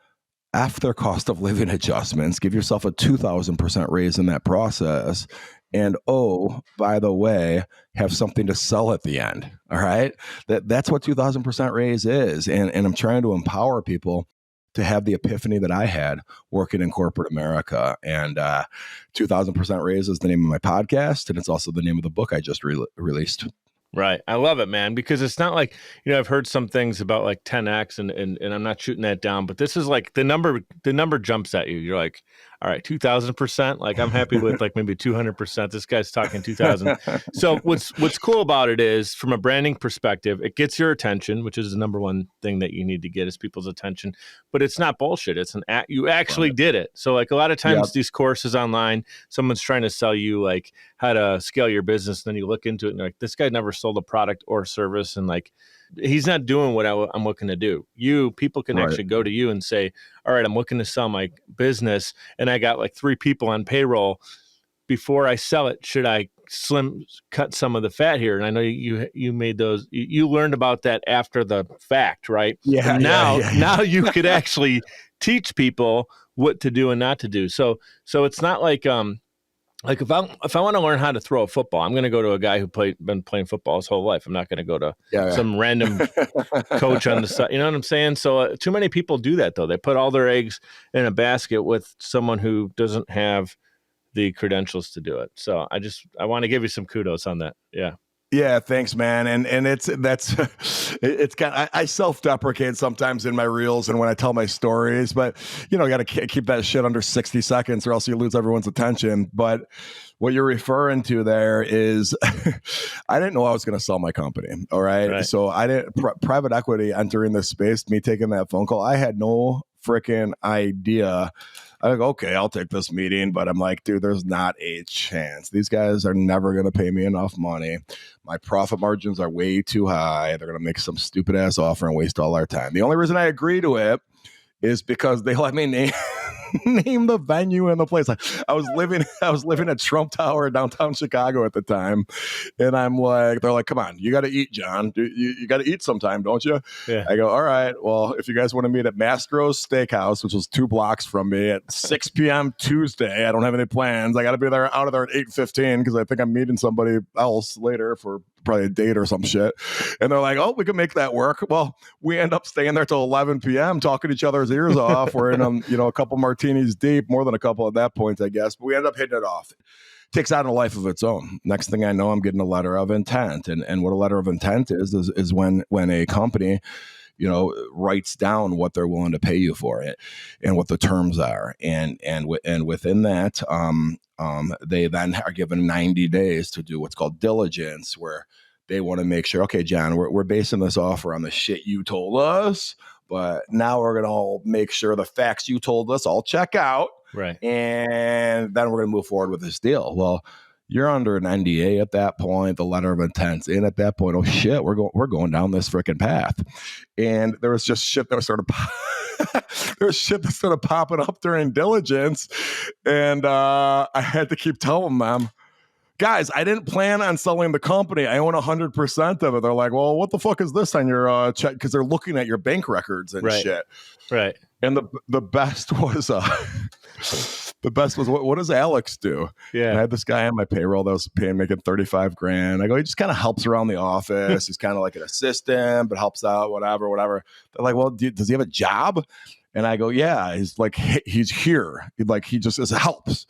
after cost of living adjustments, give yourself a 2,000% raise in that process. And oh, by the way, have something to sell at the end. All right. That's what 2,000% raise is. And I'm trying to empower people to have the epiphany that I had working in corporate America. And 2,000% raise is the name of my podcast. And it's also the name of the book I just released. Right. I love it, man, because it's not like, I've heard some things about like 10X and I'm not shooting that down, but this is like the number jumps at you. You're like, all right, 2000%. Like I'm happy with like maybe 200%. This guy's talking 2000. So what's cool about it is from a branding perspective, it gets your attention, which is the number one thing that you need to get is people's attention, but it's not bullshit. It's you actually Right. did it. So like a lot of Yep. times these courses online, someone's trying to sell you like how to scale your business. And then you look into it and you're like, this guy never sold a product or service. And like, he's not doing what I'm looking to do. People can Right. actually go to you and say, all right, I'm looking to sell my business and I got like 3 people on payroll. Before I sell it, should I cut some of the fat here? And I know you made those, you learned about that after the fact, right? Yeah. And Yeah. now you could actually teach people what to do and not to do. So it's not like, if I want to learn how to throw a football, I'm going to go to a guy who been playing football his whole life. I'm not going to go to some random coach on the side. You know what I'm saying? So too many people do that though. They put all their eggs in a basket with someone who doesn't have the credentials to do it. So I want to give you some kudos on that. Yeah. Yeah, thanks, man. And it's kind. I self-deprecate sometimes in my reels and when I tell my stories, but you got to keep that shit under 60 seconds, or else you lose everyone's attention. But what you're referring to there is, I didn't know I was going to sell my company. All right, so I didn't private equity entering this space. Me taking that phone call, I had no freaking idea. I'm like, okay, I'll take this meeting, but I'm like, dude, there's not a chance. These guys are never going to pay me enough money. My profit margins are way too high. They're going to make some stupid ass offer and waste all our time. The only reason I agree to it is because they let me name the venue and the place. I was living at Trump Tower downtown Chicago at the time, and they're like, come on, you got to eat, John. You got to eat sometime, don't you? Yeah. I go, all right. Well, if you guys want to meet at Mastro's Steakhouse, which was 2 blocks from me, at 6 p.m. Tuesday, I don't have any plans. I got to be out of there at 8:15 because I think I'm meeting somebody else later for probably a date or some shit. And they're like, oh, we can make that work. Well, we end up staying there till 11 p.m. talking each other's ears off. We're in a couple martinis deep, more than a couple at that point, I guess. But we end up hitting it off. It takes on a life of its own. Next thing I know, I'm getting a letter of intent. And what a letter of intent is when a company writes down what they're willing to pay you for it and what the terms are. And within that, they then are given 90 days to do what's called diligence, where they want to make sure, okay, John, we're basing this offer on the shit you told us, but now we're going to all make sure the facts you told us all check out. Right. And then we're going to move forward with this deal. Well, you're under an NDA at that point, the letter of intent's in at that point. Oh shit, we're going down this freaking path. And there was just shit that started popping up during diligence. And I had to keep telling them, guys, I didn't plan on selling the company. I own 100% of it. They're like, well, what the fuck is this on your check? Because they're looking at your bank records and shit. Right. And the best was what does Alex do? Yeah. And I had this guy on my payroll that was making $35,000. I go, he just kind of helps around the office. He's kind of like an assistant, but helps out, whatever. They're like, well, does he have a job? And I go, yeah. He's like, he's here. He just helps.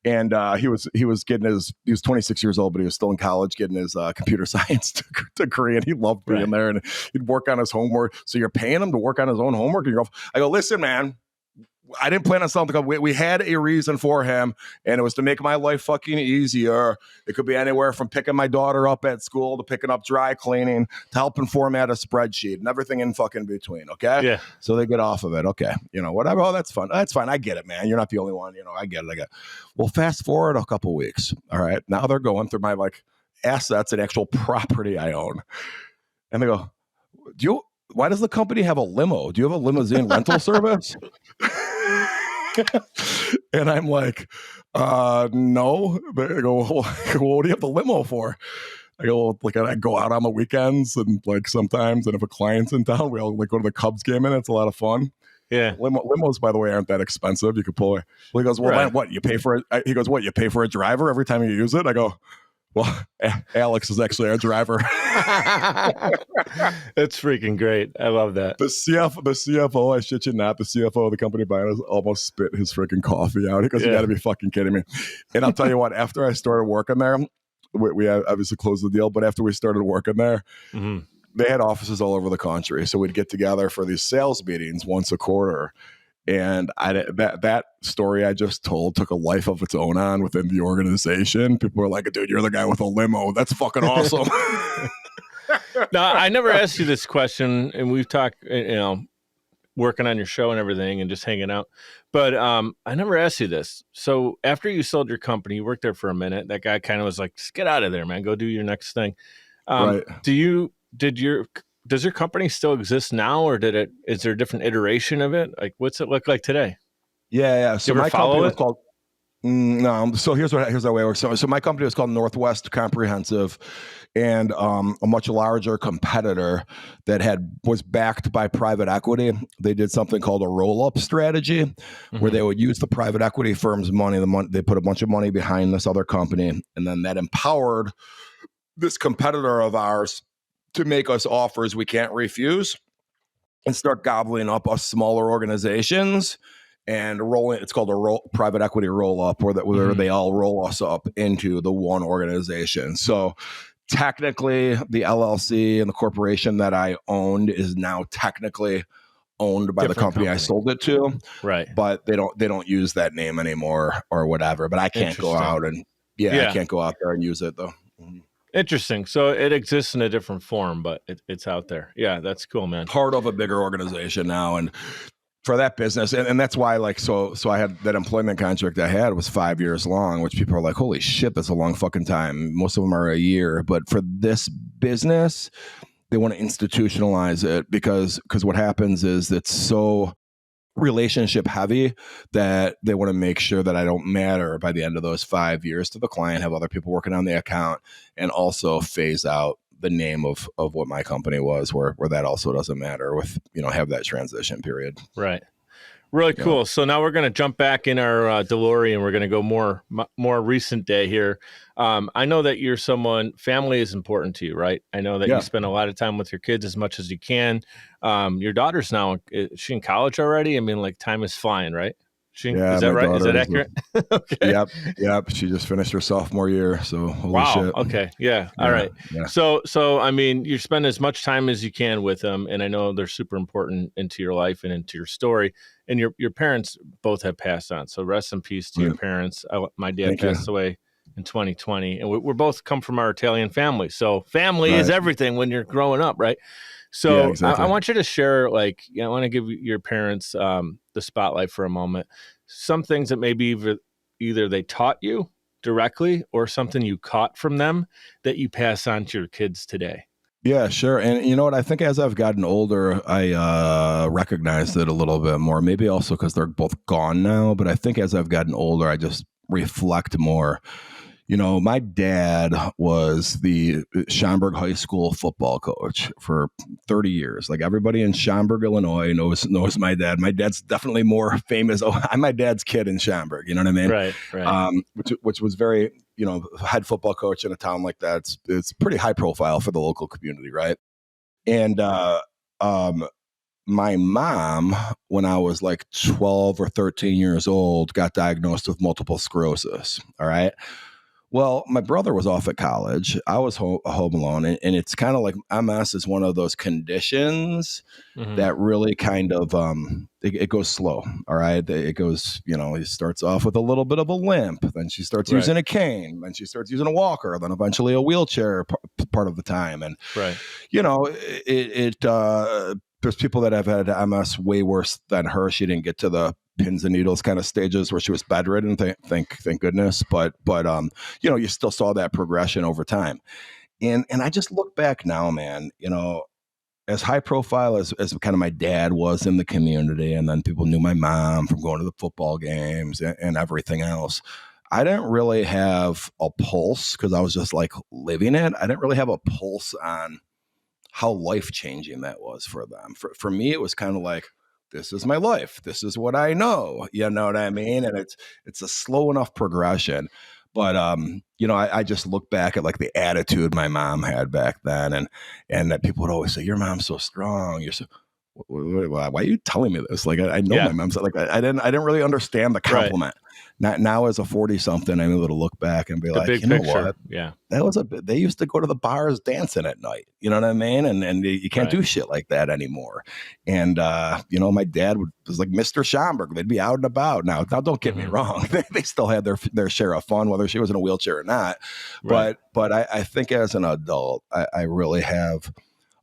And he was 26 years old, but he was still in college getting his computer science degree, and he loved being there. And he'd work on his homework. So you're paying him to work on his own homework? And I go, listen, man, I didn't plan on selling the company. We had a reason for him, and it was to make my life fucking easier. It could be anywhere from picking my daughter up at school to picking up dry cleaning to helping format a spreadsheet and everything in fucking between. Okay. Yeah. So they get off of it. Okay. Whatever. Oh, that's fun. That's fine. I get it, man. You're not the only one. I get it. Well, fast forward a couple weeks. All right. Now they're going through my assets and actual property I own. And they go, why does the company have a limo? Do you have a limousine rental service? And I'm like, no. They go, well, what do you have the limo for? I go, well, I go out on the weekends and sometimes, and if a client's in town, we all go to the Cubs game, and it's a lot of fun. Yeah. Limos, by the way, aren't that expensive. You could pull it. Well, he goes, well, what? You pay for it? He goes, what? You pay for a driver every time you use it? I go, well, Alex is actually our driver. That's freaking great. I love that. The CFO, I shit you not, the CFO of the company buying us almost spit his freaking coffee out. He goes, you got to be fucking kidding me. And I'll tell you what, after I started working there, we obviously closed the deal. But after we started working there, Mhm. they had offices all over the country. So we'd get together for these sales meetings once a quarter. And that story I just told took a life of its own on within the organization. People were like, dude, you're the guy with a limo. That's fucking awesome. Now, I never asked you this question, and we've talked, working on your show and everything and just hanging out. But I never asked you this. So after you sold your company, you worked there for a minute. That guy kind of was like, just get out of there, man. Go do your next thing. Right. Does your company still exist now, or is there a different iteration of it? Like, what's it look like today? Yeah. So my company was called, no. So here's the way it works. So my company was called Northwest Comprehensive, and a much larger competitor that was backed by private equity. They did something called a roll-up strategy, where they would use the private equity firm's money. They put a bunch of money behind this other company, and then that empowered this competitor of ours to make us offers we can't refuse and start gobbling up us smaller organizations and rolling. It's called a private equity roll up, where they all roll us up into the one organization. So technically the LLC and the corporation that I owned is now technically owned by the company I sold it to. Right. But they don't use that name anymore or whatever. But I can't go out and I can't go out there and use it though. Interesting. So it exists in a different form, but it's out there. Yeah, that's cool, man. Part of a bigger organization now, and for that business, and that's why, like, so I had that employment contract I had was 5 years long, which people are like, holy shit, that's a long fucking time. Most of them are a year, but for this business, they want to institutionalize it because what happens is it's so relationship heavy that they want to make sure that I don't matter by the end of those 5 years to the client, have other people working on the account, and also phase out the name of what my company was, where that also doesn't matter with, have that transition period. Right. Really cool. Yeah. So now we're going to jump back in our DeLorean. We're going to go more recent day here. I know that you're family is important to you, right? I know that you spend a lot of time with your kids as much as you can. Your daughter's now, is she in college already? I mean, like, time is flying, right? Is that right? Is that accurate? Okay. Yep. She just finished her sophomore year. So holy shit. Okay. Yeah. All right. Yeah. So I mean, you spend as much time as you can with them, and I know they're super important into your life and into your story. And your parents both have passed on. So rest in peace to your parents. My dad passed away in 2020, and we're both come from our Italian family. So family is everything when you're growing up, right? So exactly. I want you to share, I want to give your parents the spotlight for a moment. Some things that maybe either they taught you directly or something you caught from them that you pass on to your kids today. Yeah, sure. And you know what? I think as I've gotten older, I recognized it a little bit more, maybe also because they're both gone now. But I think as I've gotten older, I just reflect more. My dad was the Schaumburg High School football coach for 30 years. Like, everybody in Schaumburg, Illinois knows my dad. My dad's definitely more famous. Oh, I'm my dad's kid in Schaumburg. You know what I mean? Right. Which was very, head football coach in a town like that. It's pretty high profile for the local community, right? And my mom, when I was like 12 or 13 years old, got diagnosed with multiple sclerosis. All right. Well, my brother was off at college. I was home alone. And it's kind of like MS is one of those conditions that really kind of, it goes slow. All right. It goes, he starts off with a little bit of a limp. Then she starts using a cane. Then she starts using a walker. Then eventually a wheelchair part of the time. And, there's people that have had MS way worse than her. She didn't get to the pins and needles kind of stages where she was bedridden. Thank goodness. But you still saw that progression over time. And I just look back now, man, as high profile as kind of my dad was in the community, and then people knew my mom from going to the football games and everything else. I didn't really have a pulse because I was just like living it. I didn't really have a pulse on how life-changing that was for them. For me, it was kind of like, this is my life. This is what I know. You know what I mean? And it's a slow enough progression. But, I just look back at like the attitude my mom had back then. And that people would always say, your mom's so strong. why are you telling me this? Like, I know Yeah. my mom's like, I didn't really understand the compliment. Now as a 40 something, I'm able to look back and be The like, big you know picture. what? Yeah. They used to go to the bars dancing at night. You know what I mean? And you can't do shit like that anymore. And, my dad was like Mr. Schomburg. They'd be out and about. Now don't get me wrong. They still had their share of fun, whether she was in a wheelchair or not. Right. But I think as an adult, I really have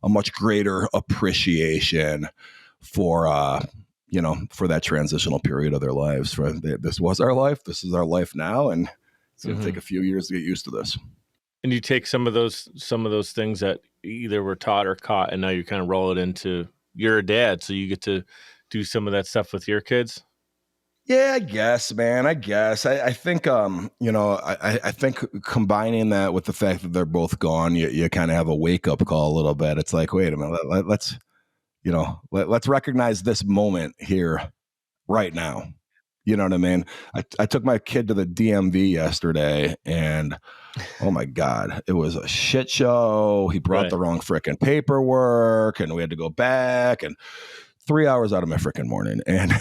a much greater appreciation for, for that transitional period of their lives. This was our life. This is our life now. And it's going to take a few years to get used to this. And you take some of those things that either were taught or caught, and now you kind of roll it into you're a dad, so you get to do some of that stuff with your kids. Yeah, I guess, man. I guess. I think, I think combining that with the fact that they're both gone, you kind of have a wake up call a little bit. It's like, wait a minute, let's recognize this moment here right now. You know what I mean? I took my kid to the DMV yesterday, and oh my God, it was a shit show. He brought the wrong frickin' paperwork, and we had to go back, and 3 hours out of my frickin' morning. And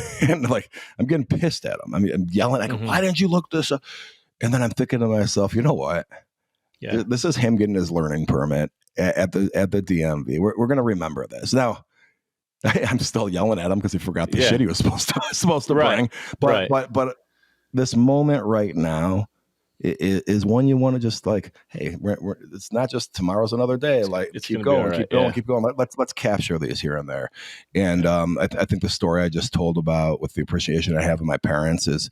like, I'm getting pissed at him. I mean, I'm yelling. I go, why didn't you look this up? And then I'm thinking to myself, you know what? Yeah. This is him getting his learning permit at the DMV. We're going to remember this. Now, I'm still yelling at him because he forgot the shit he was supposed to bring. But this moment right now is one you want to just like, hey, it's not just tomorrow's another day. Like, keep going. Let's capture these here and there. And I think the story I just told about with the appreciation I have of my parents is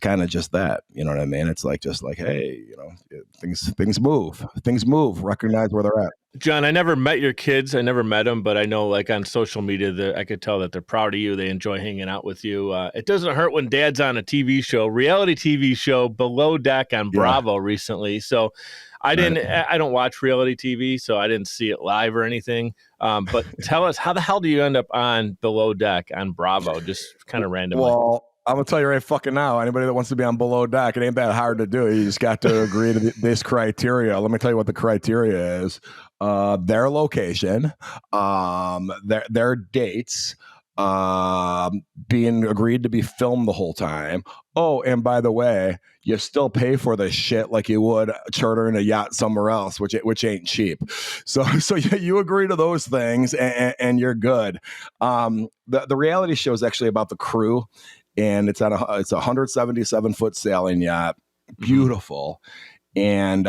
kind of just that. You know what I mean? It's like, just like, hey, things move. Recognize where they're at. John, I never met your kids. I never met them, but I know, like, on social media, I could tell that they're proud of you. They enjoy hanging out with you. It doesn't hurt when Dad's on a TV show, reality TV show, Below Deck on Bravo recently. So I don't watch reality TV, so I didn't see it live or anything. But tell us, how the hell do you end up on Below Deck on Bravo? Just kind of randomly. Well, I'm going to tell you right fucking now, anybody that wants to be on Below Deck, it ain't that hard to do. You just got to agree to this criteria. Let me tell you what the criteria is. Their location, their dates, being agreed to be filmed the whole time. Oh, and by the way, you still pay for this shit like you would chartering a yacht somewhere else, which ain't cheap. So you agree to those things and you're good. The reality show is actually about the crew. And it's a 177-foot sailing yacht, beautiful, and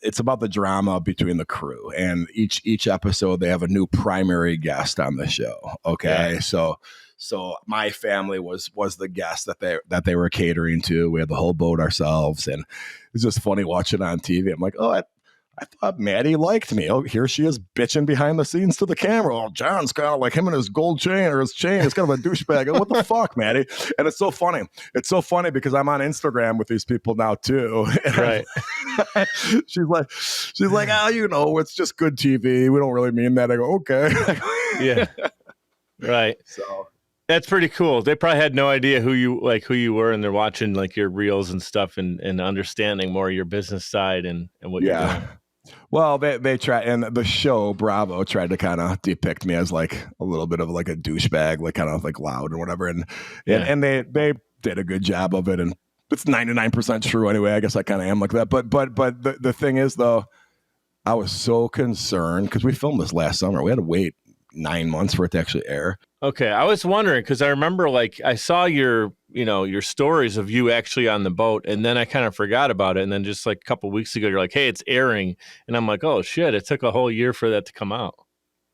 it's about the drama between the crew. And each episode they have a new primary guest on the show. Okay, so my family was the guest that they were catering to. We had the whole boat ourselves, and it's just funny watching on TV. I'm like, oh, I thought Maddie liked me. Oh, here she is bitching behind the scenes to the camera. Oh, John's kind of like him and his gold chain or his chain. It's kind of a douchebag. What the fuck, Maddie? And it's so funny. It's so funny because I'm on Instagram with these people now too. Right. She's like, oh, it's just good TV. We don't really mean that. I go, okay. Yeah. Right. So that's pretty cool. They probably had no idea who you were, and they're watching like your reels and stuff and understanding more your business side and what you're doing. Well, they try, and the show Bravo tried to kind of depict me as like a little bit of like a douchebag, like kind of like loud or whatever, and they did a good job of it, and it's 99% true anyway. I guess I kind of am like that, but the thing is though, I was so concerned because we filmed this last summer. We had to wait 9 months for it to actually air. Okay, I was wondering because I remember like I saw your stories of you actually on the boat, and then I kind of forgot about it, and then just like a couple of weeks ago, you're like, "Hey, it's airing," and I'm like, "Oh shit!" It took a whole year for that to come out.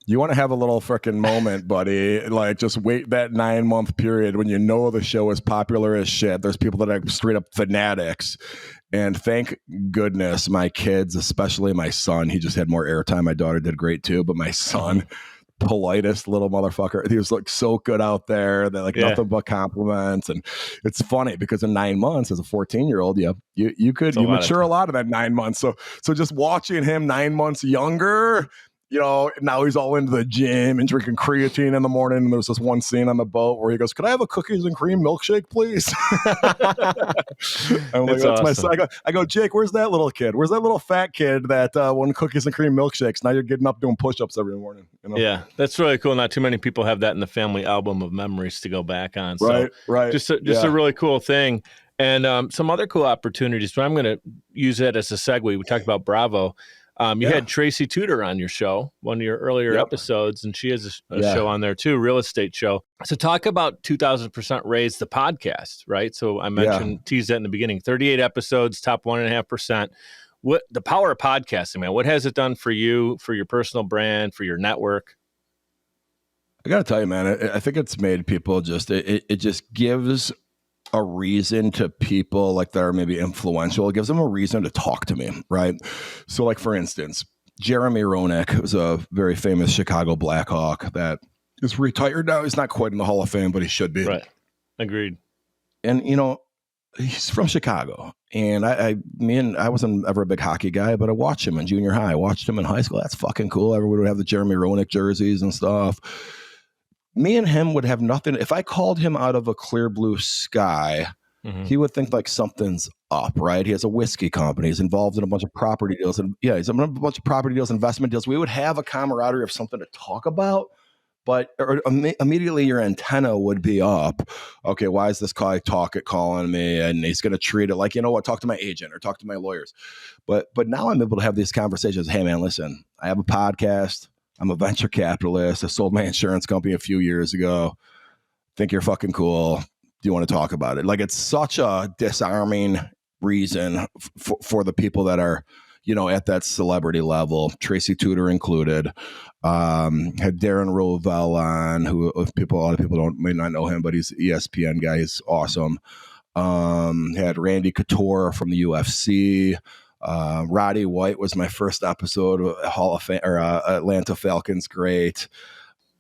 You want to have a little freaking moment, buddy. Like, just wait that 9-month period when you know the show is popular as shit. There's people that are straight up fanatics. And thank goodness my kids, especially my son, he just had more airtime. My daughter did great too, but my son, politest little motherfucker, he was like so good out there. They're like nothing but compliments. And it's funny because in 9 months as a 14-year-old, you mature a lot of that 9 months. So just watching him 9 months younger, now he's all into the gym and drinking creatine in the morning. And there's this one scene on the boat where he goes, "Could I have a cookies and cream milkshake, please?" I'm like, That's "That's my awesome. son." I go, "Jake, where's that little kid? Where's that little fat kid that wanted cookies and cream milkshakes? Now you're getting up doing push-ups every morning." Yeah, that's really cool. Not too many people have that in the family album of memories to go back on. So Right. just a really cool thing. And some other cool opportunities, but I'm going to use that as a segue. We talked about Bravo. You had Tracy Tudor on your show, one of your earlier episodes, and she has a show on there too, real estate show. So talk about 2000% Raise, the podcast, right? So I mentioned, teased that in the beginning, 38 episodes, top 1.5%. What the power of podcasting, man, what has it done for you, for your personal brand, for your network? I got to tell you, man, I think it's made people it just gives a reason to people like that are maybe influential. It gives them a reason to talk to me, right? So like, for instance, Jeremy Roenick was a very famous Chicago Blackhawk that is retired now. He's not quite in the Hall of Fame, but he should be. Right. Agreed. And, he's from Chicago. And I wasn't ever a big hockey guy, but I watched him in junior high. I watched him in high school. That's fucking cool. Everyone would have the Jeremy Roenick jerseys and stuff. Me and him would have nothing. If I called him out of a clear blue sky, he would think like something's up, right? He has a whiskey company. He's involved in a bunch of property deals. And he's in a bunch of property deals, investment deals. We would have a camaraderie of something to talk about, but immediately your antenna would be up. Okay, why is this guy calling me? And he's going to treat it like, you know what, talk to my agent or talk to my lawyers. But now I'm able to have these conversations. Hey, man, listen, I have a podcast. I'm a venture capitalist. I sold my insurance company a few years ago. Think you're fucking cool. Do you want to talk about it? Like, it's such a disarming reason for the people that are, at that celebrity level, Tracy Tudor included. Had Darren Rovell on, who a lot of people may not know him, but he's an ESPN guy. He's awesome. Had Randy Couture from the UFC. Roddy White was my first episode of Hall of Fame or Atlanta Falcons. Great.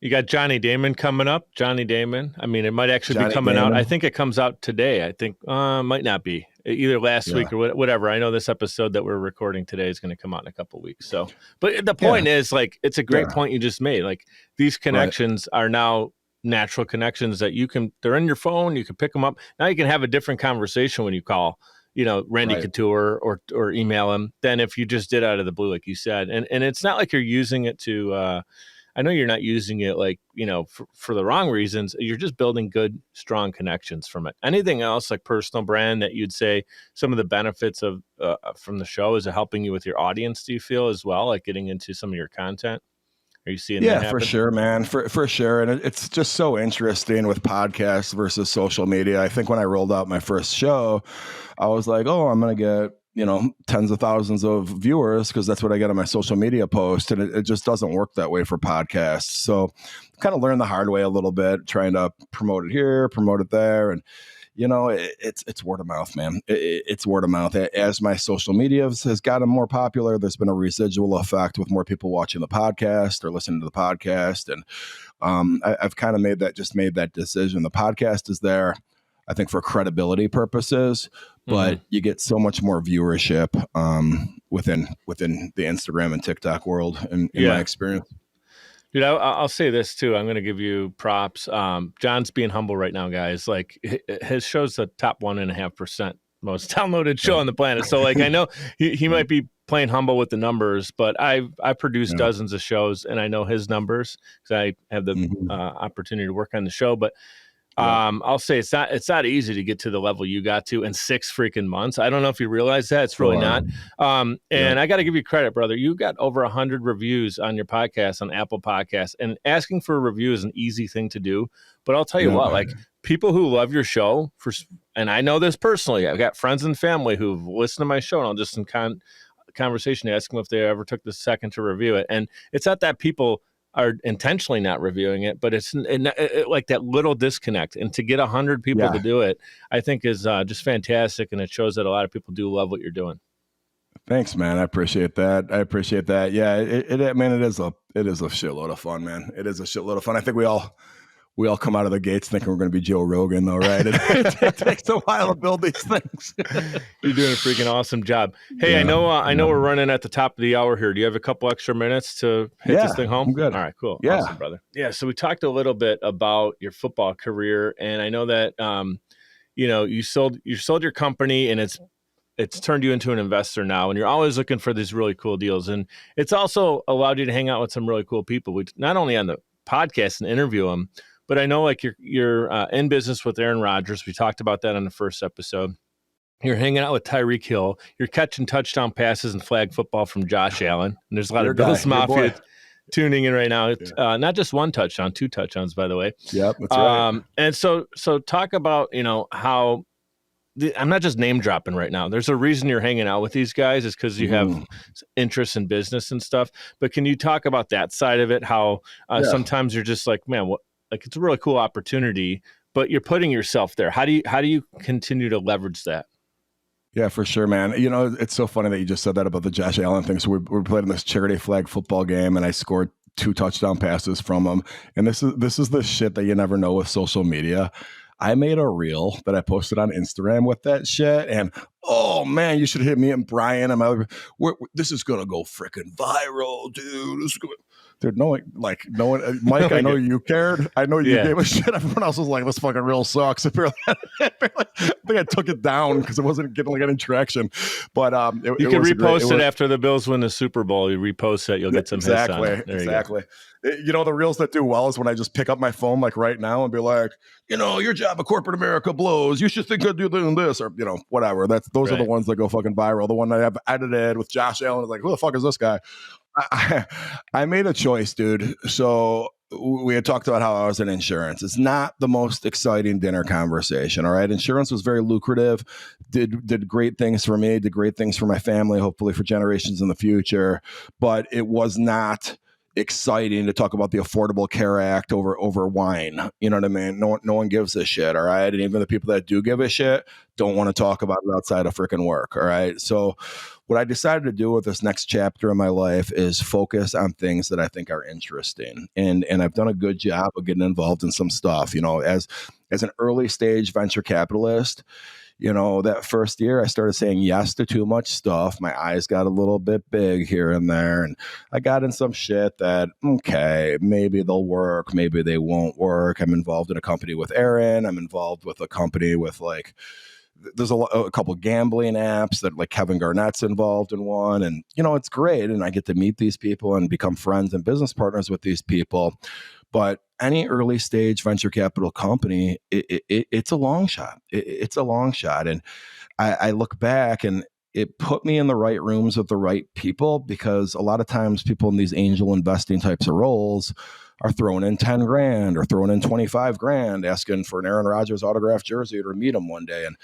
You got Johnny Damon coming up. Johnny Damon. I mean, it might actually be coming out. I think it comes out today. I think might not be either last week or whatever. I know this episode that we're recording today is going to come out in a couple of weeks. So, but the point is, like, it's a great point you just made. Like, these connections are now natural connections that they're in your phone. You can pick them up. Now you can have a different conversation when you call, Randy Couture or email him than if you just did out of the blue, like you said. And it's not like you're using it to, I know you're not using it like, for the wrong reasons. You're just building good, strong connections from it. Anything else like personal brand that you'd say some of the benefits of from the show is it helping you with your audience, do you feel, as well, like getting into some of your content? Are you seeing that happen? Yeah, for sure, man. For sure. And it's just so interesting with podcasts versus social media. I think when I rolled out my first show, I was like, oh, I'm going to get, tens of thousands of viewers because that's what I get on my social media post. And it just doesn't work that way for podcasts. So kind of learned the hard way a little bit, trying to promote it here, promote it there. And, it's word of mouth, man. It's word of mouth. As my social media has gotten more popular, there's been a residual effect with more people watching the podcast or listening to the podcast. And I've kind of made that decision. The podcast is there, I think, for credibility purposes, but you get so much more viewership within the Instagram and TikTok world in my experience. Dude, I'll say this too. I'm going to give you props. John's being humble right now, guys. Like, his show's the top 1.5% most downloaded show on the planet. So, like, I know he might be playing humble with the numbers, but I produced dozens of shows, and I know his numbers because I have the opportunity to work on the show. But I'll say it's not easy to get to the level you got to in 6 freaking months. I don't know if you realize that. It's really not. And I got to give you credit, brother. You got over 100 reviews on your podcast, on Apple Podcasts, and asking for a review is an easy thing to do. But I'll tell you what, like, people who love your show, and I know this personally, I've got friends and family who've listened to my show, and I'll just in conversation ask them if they ever took the second to review it. And it's not that people are intentionally not reviewing it, but it's like that little disconnect. And to get 100 people to do it, I think is just fantastic. And it shows that a lot of people do love what you're doing. Thanks, man. I appreciate that. Yeah, it is a shitload of fun, man. It is a shitload of fun. I think we all we all come out of the gates thinking we're going to be Joe Rogan, though, right? It takes a while to build these things. You're doing a freaking awesome job. Hey, Yeah, I know we're running at the top of the hour here. Do you have a couple extra minutes to hit this thing home? I'm good. All right, cool. Yeah. Awesome, brother. Yeah. So we talked a little bit about your football career, and I know that you sold your company, and it's turned you into an investor now, and you're always looking for these really cool deals. And it's also allowed you to hang out with some really cool people. We not only on the podcast and interview them, but I know like you're in business with Aaron Rodgers. We talked about that on the first episode. You're hanging out with Tyreek Hill. You're catching touchdown passes and flag football from Josh Allen. And there's a lot of Bills Mafia tuning in right now. It's not just one touchdown, 2 touchdowns, by the way. Yep, that's right. And so talk about, how I'm not just name dropping right now. There's a reason you're hanging out with these guys is because you have interest in business and stuff. But can you talk about that side of it? How sometimes you're just like, man, it's a really cool opportunity, but you're putting yourself there. How do you continue to leverage that? Yeah, for sure, man. It's so funny that you just said that about the Josh Allen thing. So we're playing this charity flag football game, and I scored 2 touchdown passes from him. And this is the shit that you never know with social media. I made a reel that I posted on Instagram with that shit, and oh man, you should hit me and Brian. This is gonna go freaking viral, dude. Dude, no one, Mike, I know you cared. I know you gave a shit. Everyone else was like, this fucking reel sucks. I think I took it down because it wasn't getting any traction. But you can repost it after the Bills win the Super Bowl. You repost it, you'll get some hits on it. Exactly. The reels that do well is when I just pick up my phone like right now and be like, your job at corporate America blows. You should think of doing this or whatever. Those are the ones that go fucking viral. The one that I've edited with Josh Allen is like, who the fuck is this guy? I made a choice, dude. So we had talked about how I was in insurance. It's not the most exciting dinner conversation. All right. Insurance was very lucrative, did great things for me, did great things for my family, hopefully for generations in the future. But it was not exciting to talk about the Affordable Care Act over wine. You know what I mean? No one gives a shit. All right. And even the people that do give a shit don't want to talk about it outside of freaking work. All right. So what I decided to do with this next chapter in my life is focus on things that I think are interesting. And I've done a good job of getting involved in some stuff, as an early stage venture capitalist. That first year I started saying yes to too much stuff. My eyes got a little bit big here and there. And I got in some shit that, okay, maybe they'll work, maybe they won't work. I'm involved in a company with Aaron. I'm involved with a company with there's a couple gambling apps that Kevin Garnett's involved in one. And, it's great. And I get to meet these people and become friends and business partners with these people. But any early stage venture capital company, it's a long shot. It's a long shot. And I look back and it put me in the right rooms with the right people, because a lot of times people in these angel investing types of roles are throwing in 10 grand or throwing in 25 grand, asking for an Aaron Rodgers autographed jersey or meet him one day. And,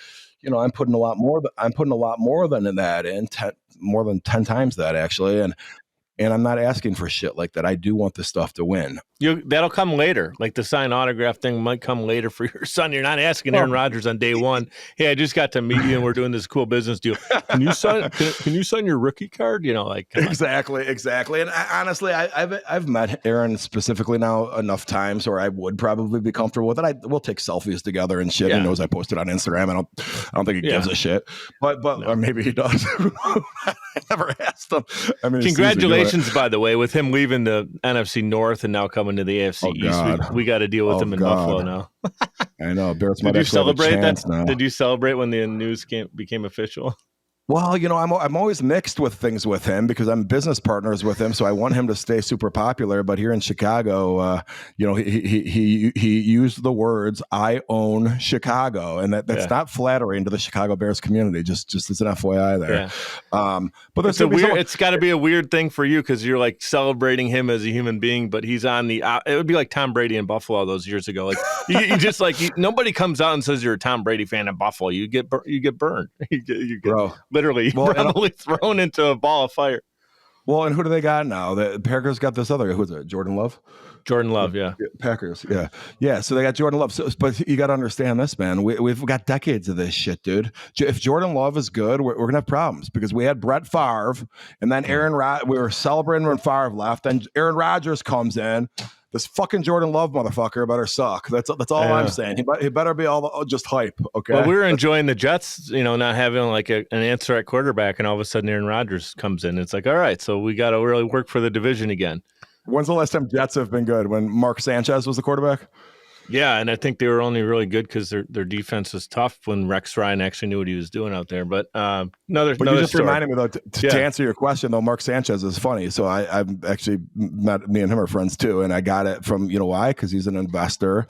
I'm putting a lot more than that in, more than 10 times that actually. And I'm not asking for shit like that. I do want the stuff to win. That'll come later. Like the sign autograph thing might come later for your son. You're not asking Aaron Rodgers on day one, hey, I just got to meet you and we're doing this cool business deal. Can you sign your rookie card? Exactly. And honestly, I've met Aaron specifically now enough times where I would probably be comfortable with it. We'll take selfies together and shit. Yeah. He knows I posted on Instagram. I don't think he gives a shit, but no. Or maybe he does. I never asked him. Congratulations, by the way, with him leaving the NFC North and now coming to the AFC East. We got to deal with him in Buffalo now. I know. Bears might Did you celebrate that? Now. Did you celebrate when the news became official? Well, I'm always mixed with things with him because I'm business partners with him, so I want him to stay super popular. But here in Chicago, he used the words "I own Chicago," and that's not flattering to the Chicago Bears community. Just as an FYI there. Yeah. But it's got to be a weird thing for you because you're celebrating him as a human being, but he's on the. It would be like Tom Brady in Buffalo those years ago. You just nobody comes out and says you're a Tom Brady fan in Buffalo. You get burned. You get Bro. Literally probably thrown into a ball of fire. Well, and who do they got now? The Packers got this other, who's it? Jordan Love? Jordan Love, yeah. Packers, yeah. Yeah, so they got Jordan Love. So, but you got to understand this, man. We've got decades of this shit, dude. If Jordan Love is good, we're going to have problems because we had Brett Favre, and then we were celebrating when Favre left, then Aaron Rodgers comes in. this fucking Jordan Love motherfucker better suck. That's all I'm saying. He better be just hype. Okay. Well, we were enjoying the Jets, not having like an answer at quarterback, and all of a sudden Aaron Rodgers comes in. It's like, all right, so we got to really work for the division again. When's the last time Jets have been good? When Mark Sanchez was the quarterback? Yeah, and I think they were only really good because their defense was tough when Rex Ryan actually knew what he was doing out there. But another you just story. reminded me, though, to answer your question, though, Mark Sanchez is funny. So I've actually met, me and him are friends, too. And I got it from, why? Because he's an investor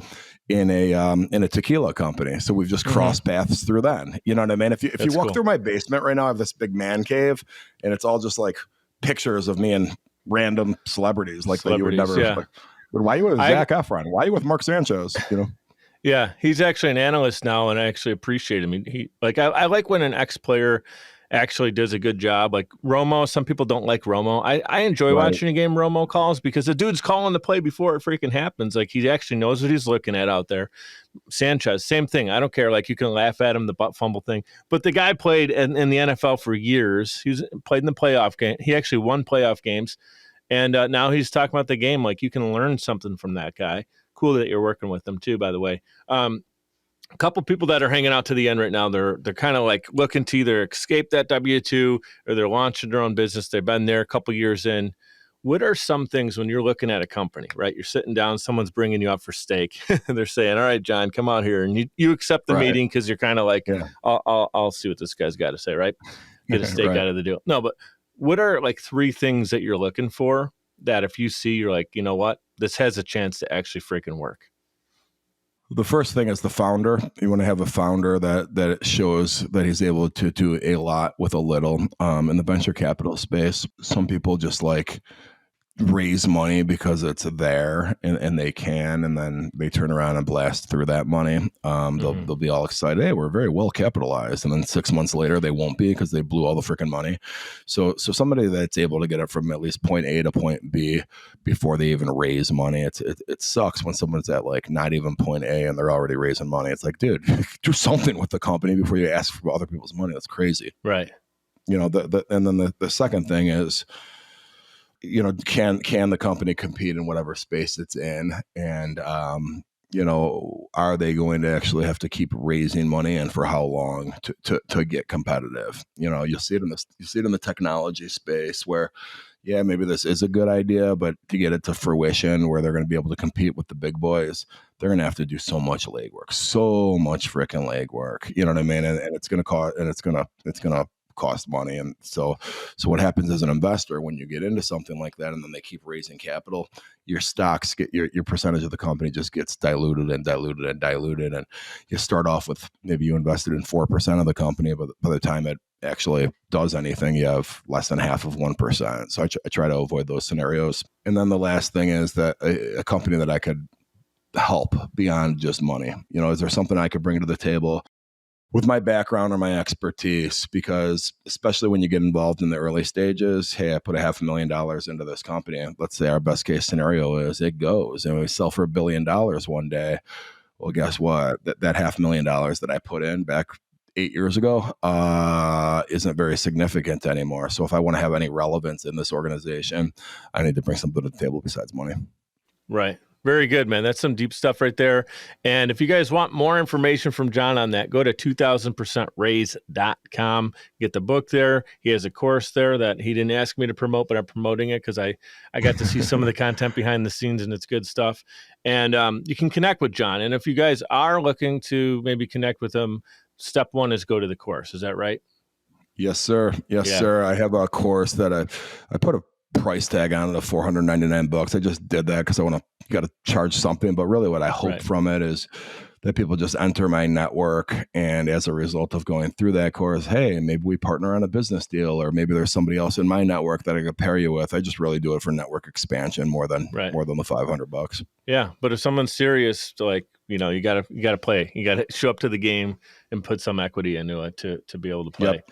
in a tequila company. So we've just crossed paths through then. You know what I mean? If you walk through my basement right now, I have this big man cave, and it's all just like pictures of me and random celebrities that you would never expect. But why are you with Zac Efron? Why are you with Mark Sanchez? Yeah, he's actually an analyst now, and I actually appreciate him. I like when an ex-player actually does a good job. Like Romo, some people don't like Romo. I enjoy watching a game Romo calls because the dude's calling the play before it freaking happens. Like he actually knows what he's looking at out there. Sanchez, same thing. I don't care. Like you can laugh at him, the butt fumble thing, but the guy played in the NFL for years. He's played in the playoff game. He actually won playoff games. And now he's talking about the game. Like you can learn something from that guy. Cool that you're working with them too, by the way. A couple people that are hanging out to the end right now, they're kind of like looking to either escape that W-2 or they're launching their own business. They've been there a couple years in. What are some things when you're looking at a company, right? You're sitting down, someone's bringing you up for steak. They're saying, all right, John, come out here. And you accept the meeting because you're kind of like, I'll see what this guy's got to say, right? Get a steak out of the deal. No, but what are like 3 things that you're looking for that if you see, you're like, you know what, this has a chance to actually freaking work? The first thing is the founder. You want to have a founder that shows that he's able to do a lot with a little. In the venture capital space, some people just like raise money because it's there and they can, and then they turn around and blast through that money. They'll be all excited. Hey, we're very well capitalized. And then 6 months later, they won't be because they blew all the freaking money. So somebody that's able to get it from at least point A to point B before they even raise money, it sucks when someone's at like not even point A and they're already raising money. It's like, dude, do something with the company before you ask for other people's money. That's crazy. Right. And then the second thing is, can the company compete in whatever space it's in? And, are they going to actually have to keep raising money and for how long to get competitive? You see it in the technology space where, maybe this is a good idea, but to get it to fruition where they're going to be able to compete with the big boys, they're going to have to do so much legwork, so much freaking legwork. You know what I mean? And it's going to cost, and it's going to cost money. And so what happens as an investor when you get into something like that and then they keep raising capital, your stocks get your percentage of the company just gets diluted and you start off with maybe you invested in 4% of the company, but by the time it actually does anything, you have less than half of 1%. So I try to avoid those scenarios. And then the last thing is that a company that I could help beyond just money, is there something I could bring to the table with my background or my expertise? Because especially when you get involved in the early stages, hey, I put $500,000 into this company. Let's say our best case scenario is it goes and we sell for $1 billion one day. Well, guess what? That $500,000 that I put in back 8 years ago isn't very significant anymore. So if I want to have any relevance in this organization, I need to bring something to the table besides money. Right. Very good, man. That's some deep stuff right there. And if you guys want more information from John on that, go to 2000percentraise.com. Get the book there. He has a course there that he didn't ask me to promote, but I'm promoting it because I got to see some of the content behind the scenes, and it's good stuff. And you can connect with John. And if you guys are looking to maybe connect with him, step 1 is go to the course. Is that right? Yes, sir. Yes, sir. I have a course that I put a price tag on it of $499. I just did that because I got to charge something. But really what I hope from it is that people just enter my network. And as a result of going through that course, hey, maybe we partner on a business deal, or maybe there's somebody else in my network that I could pair you with. I just really do it for network expansion more than the $500. Yeah. But if someone's serious, like, you gotta play, you gotta show up to the game and put some equity into it to be able to play.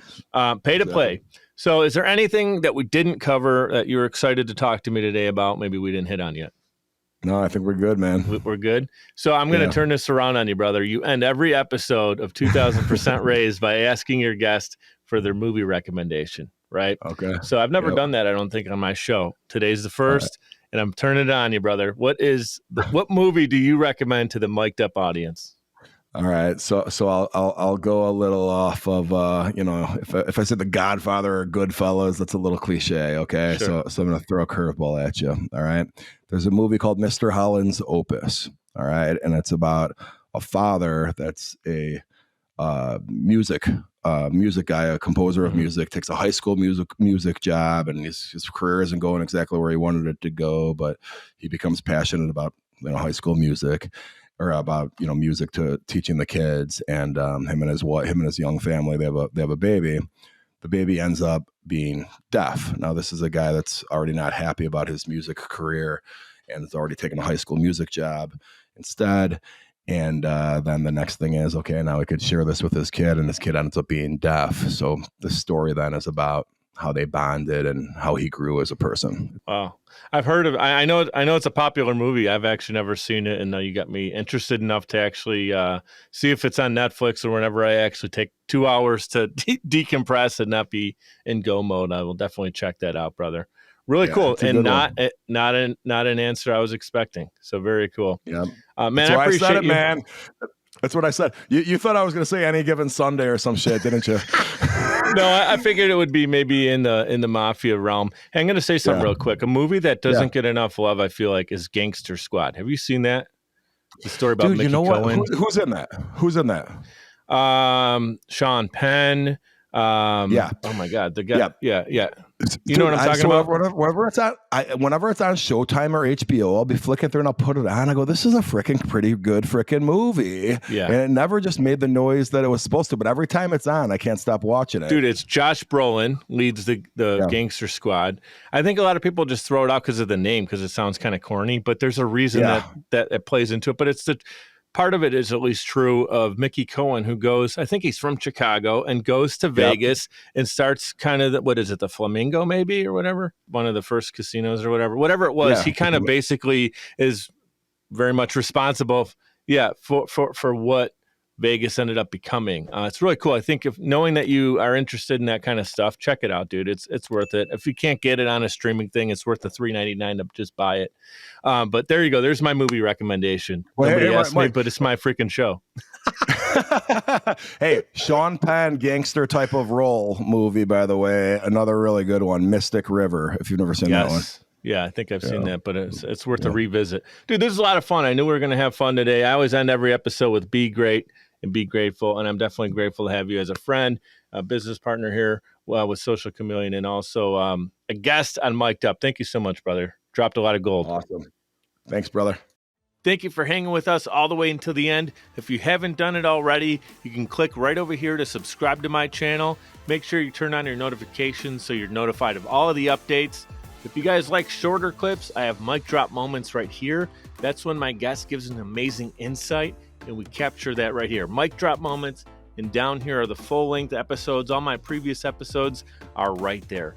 Pay to play. So is there anything that we didn't cover that you're excited to talk to me today about? Maybe we didn't hit on yet. No, I think we're good, man. We're good. So I'm going to turn this around on you, brother. You end every episode of 2000% Raised by asking your guest for their movie recommendation, right? Okay. So I've never done that, I don't think, on my show. Today's the first. and I'm turning it on you, brother. What movie do you recommend to the mic'd up audience? All right, so I'll go a little off of if I said The Godfather or Goodfellas, that's a little cliche. Okay, Sure. so I'm gonna throw a curveball at you. All right, there's a movie called Mr. Holland's Opus. All right, and it's about a father that's a music guy, a composer of music, takes a high school music job, and his career isn't going exactly where he wanted it to go, but he becomes passionate about high school music, or about music to teaching the kids, and him and his young family, they have a baby. The baby ends up being deaf. Now this is a guy that's already not happy about his music career, and has already taken a high school music job instead. And then the next thing is, okay, now he could share this with his kid, and his kid ends up being deaf. So the story then is about how they bonded and how he grew as a person. Wow. I've heard of, I know it's a popular movie. I've actually never seen it. And now you got me interested enough to actually see if it's on Netflix, or whenever I actually take 2 hours to decompress and not be in go mode. I will definitely check that out, brother. Really cool. And not an answer I was expecting. So very cool. Yeah. Man, I appreciate it, man. That's what I said. You thought I was going to say Any Given Sunday or some shit, didn't you? No, I figured it would be maybe in the mafia realm. Hey, I'm going to say something real quick. A movie that doesn't get enough love, I feel like, is Gangster Squad. Have you seen that? The story about Mickey Cohen. Who's in that? Who's in that? Sean Penn. Yeah. Oh my God. The guy. Yeah. You know what I'm talking about? Whenever it's on Showtime or HBO, I'll be flicking through and I'll put it on. I go, this is a pretty good movie. Yeah. And it never just made the noise that it was supposed to, but every time it's on, I can't stop watching it. Dude, it's Josh Brolin leads the Gangster Squad. I think a lot of people just throw it out because of the name, because it sounds kind of corny, but there's a reason that it plays into it. But it's part of it is at least true of Mickey Cohen, who goes, I think he's from Chicago, and goes to Vegas and starts kind of, the Flamingo maybe, or whatever, one of the first casinos or whatever it was. He kind of basically is very much responsible for what Vegas ended up becoming. It's really cool. I think knowing that you are interested in that kind of stuff, check it out, dude. It's worth it. If you can't get it on a streaming thing, it's worth the $3.99 to just buy it. But there you go. There's my movie recommendation. Nobody asked me, but it's my freaking show. Hey, Sean Penn, gangster type of role movie, by the way. Another really good one, Mystic River, if you've never seen that one. Yeah, I think I've seen that, but it's worth a revisit. Dude, this is a lot of fun. I knew we were going to have fun today. I always end every episode with be great and be grateful, and I'm definitely grateful to have you as a friend, a business partner here with Social Chameleon, and also a guest on Mic'd Up. Thank you so much, brother. Dropped a lot of gold. Awesome. Thanks, brother. Thank you for hanging with us all the way until the end. If you haven't done it already, you can click right over here to subscribe to my channel. Make sure you turn on your notifications so you're notified of all of the updates. If you guys like shorter clips, I have mic drop moments right here. That's when my guest gives an amazing insight, and we capture that right here. Mic drop moments, and down here are the full-length episodes. All my previous episodes are right there.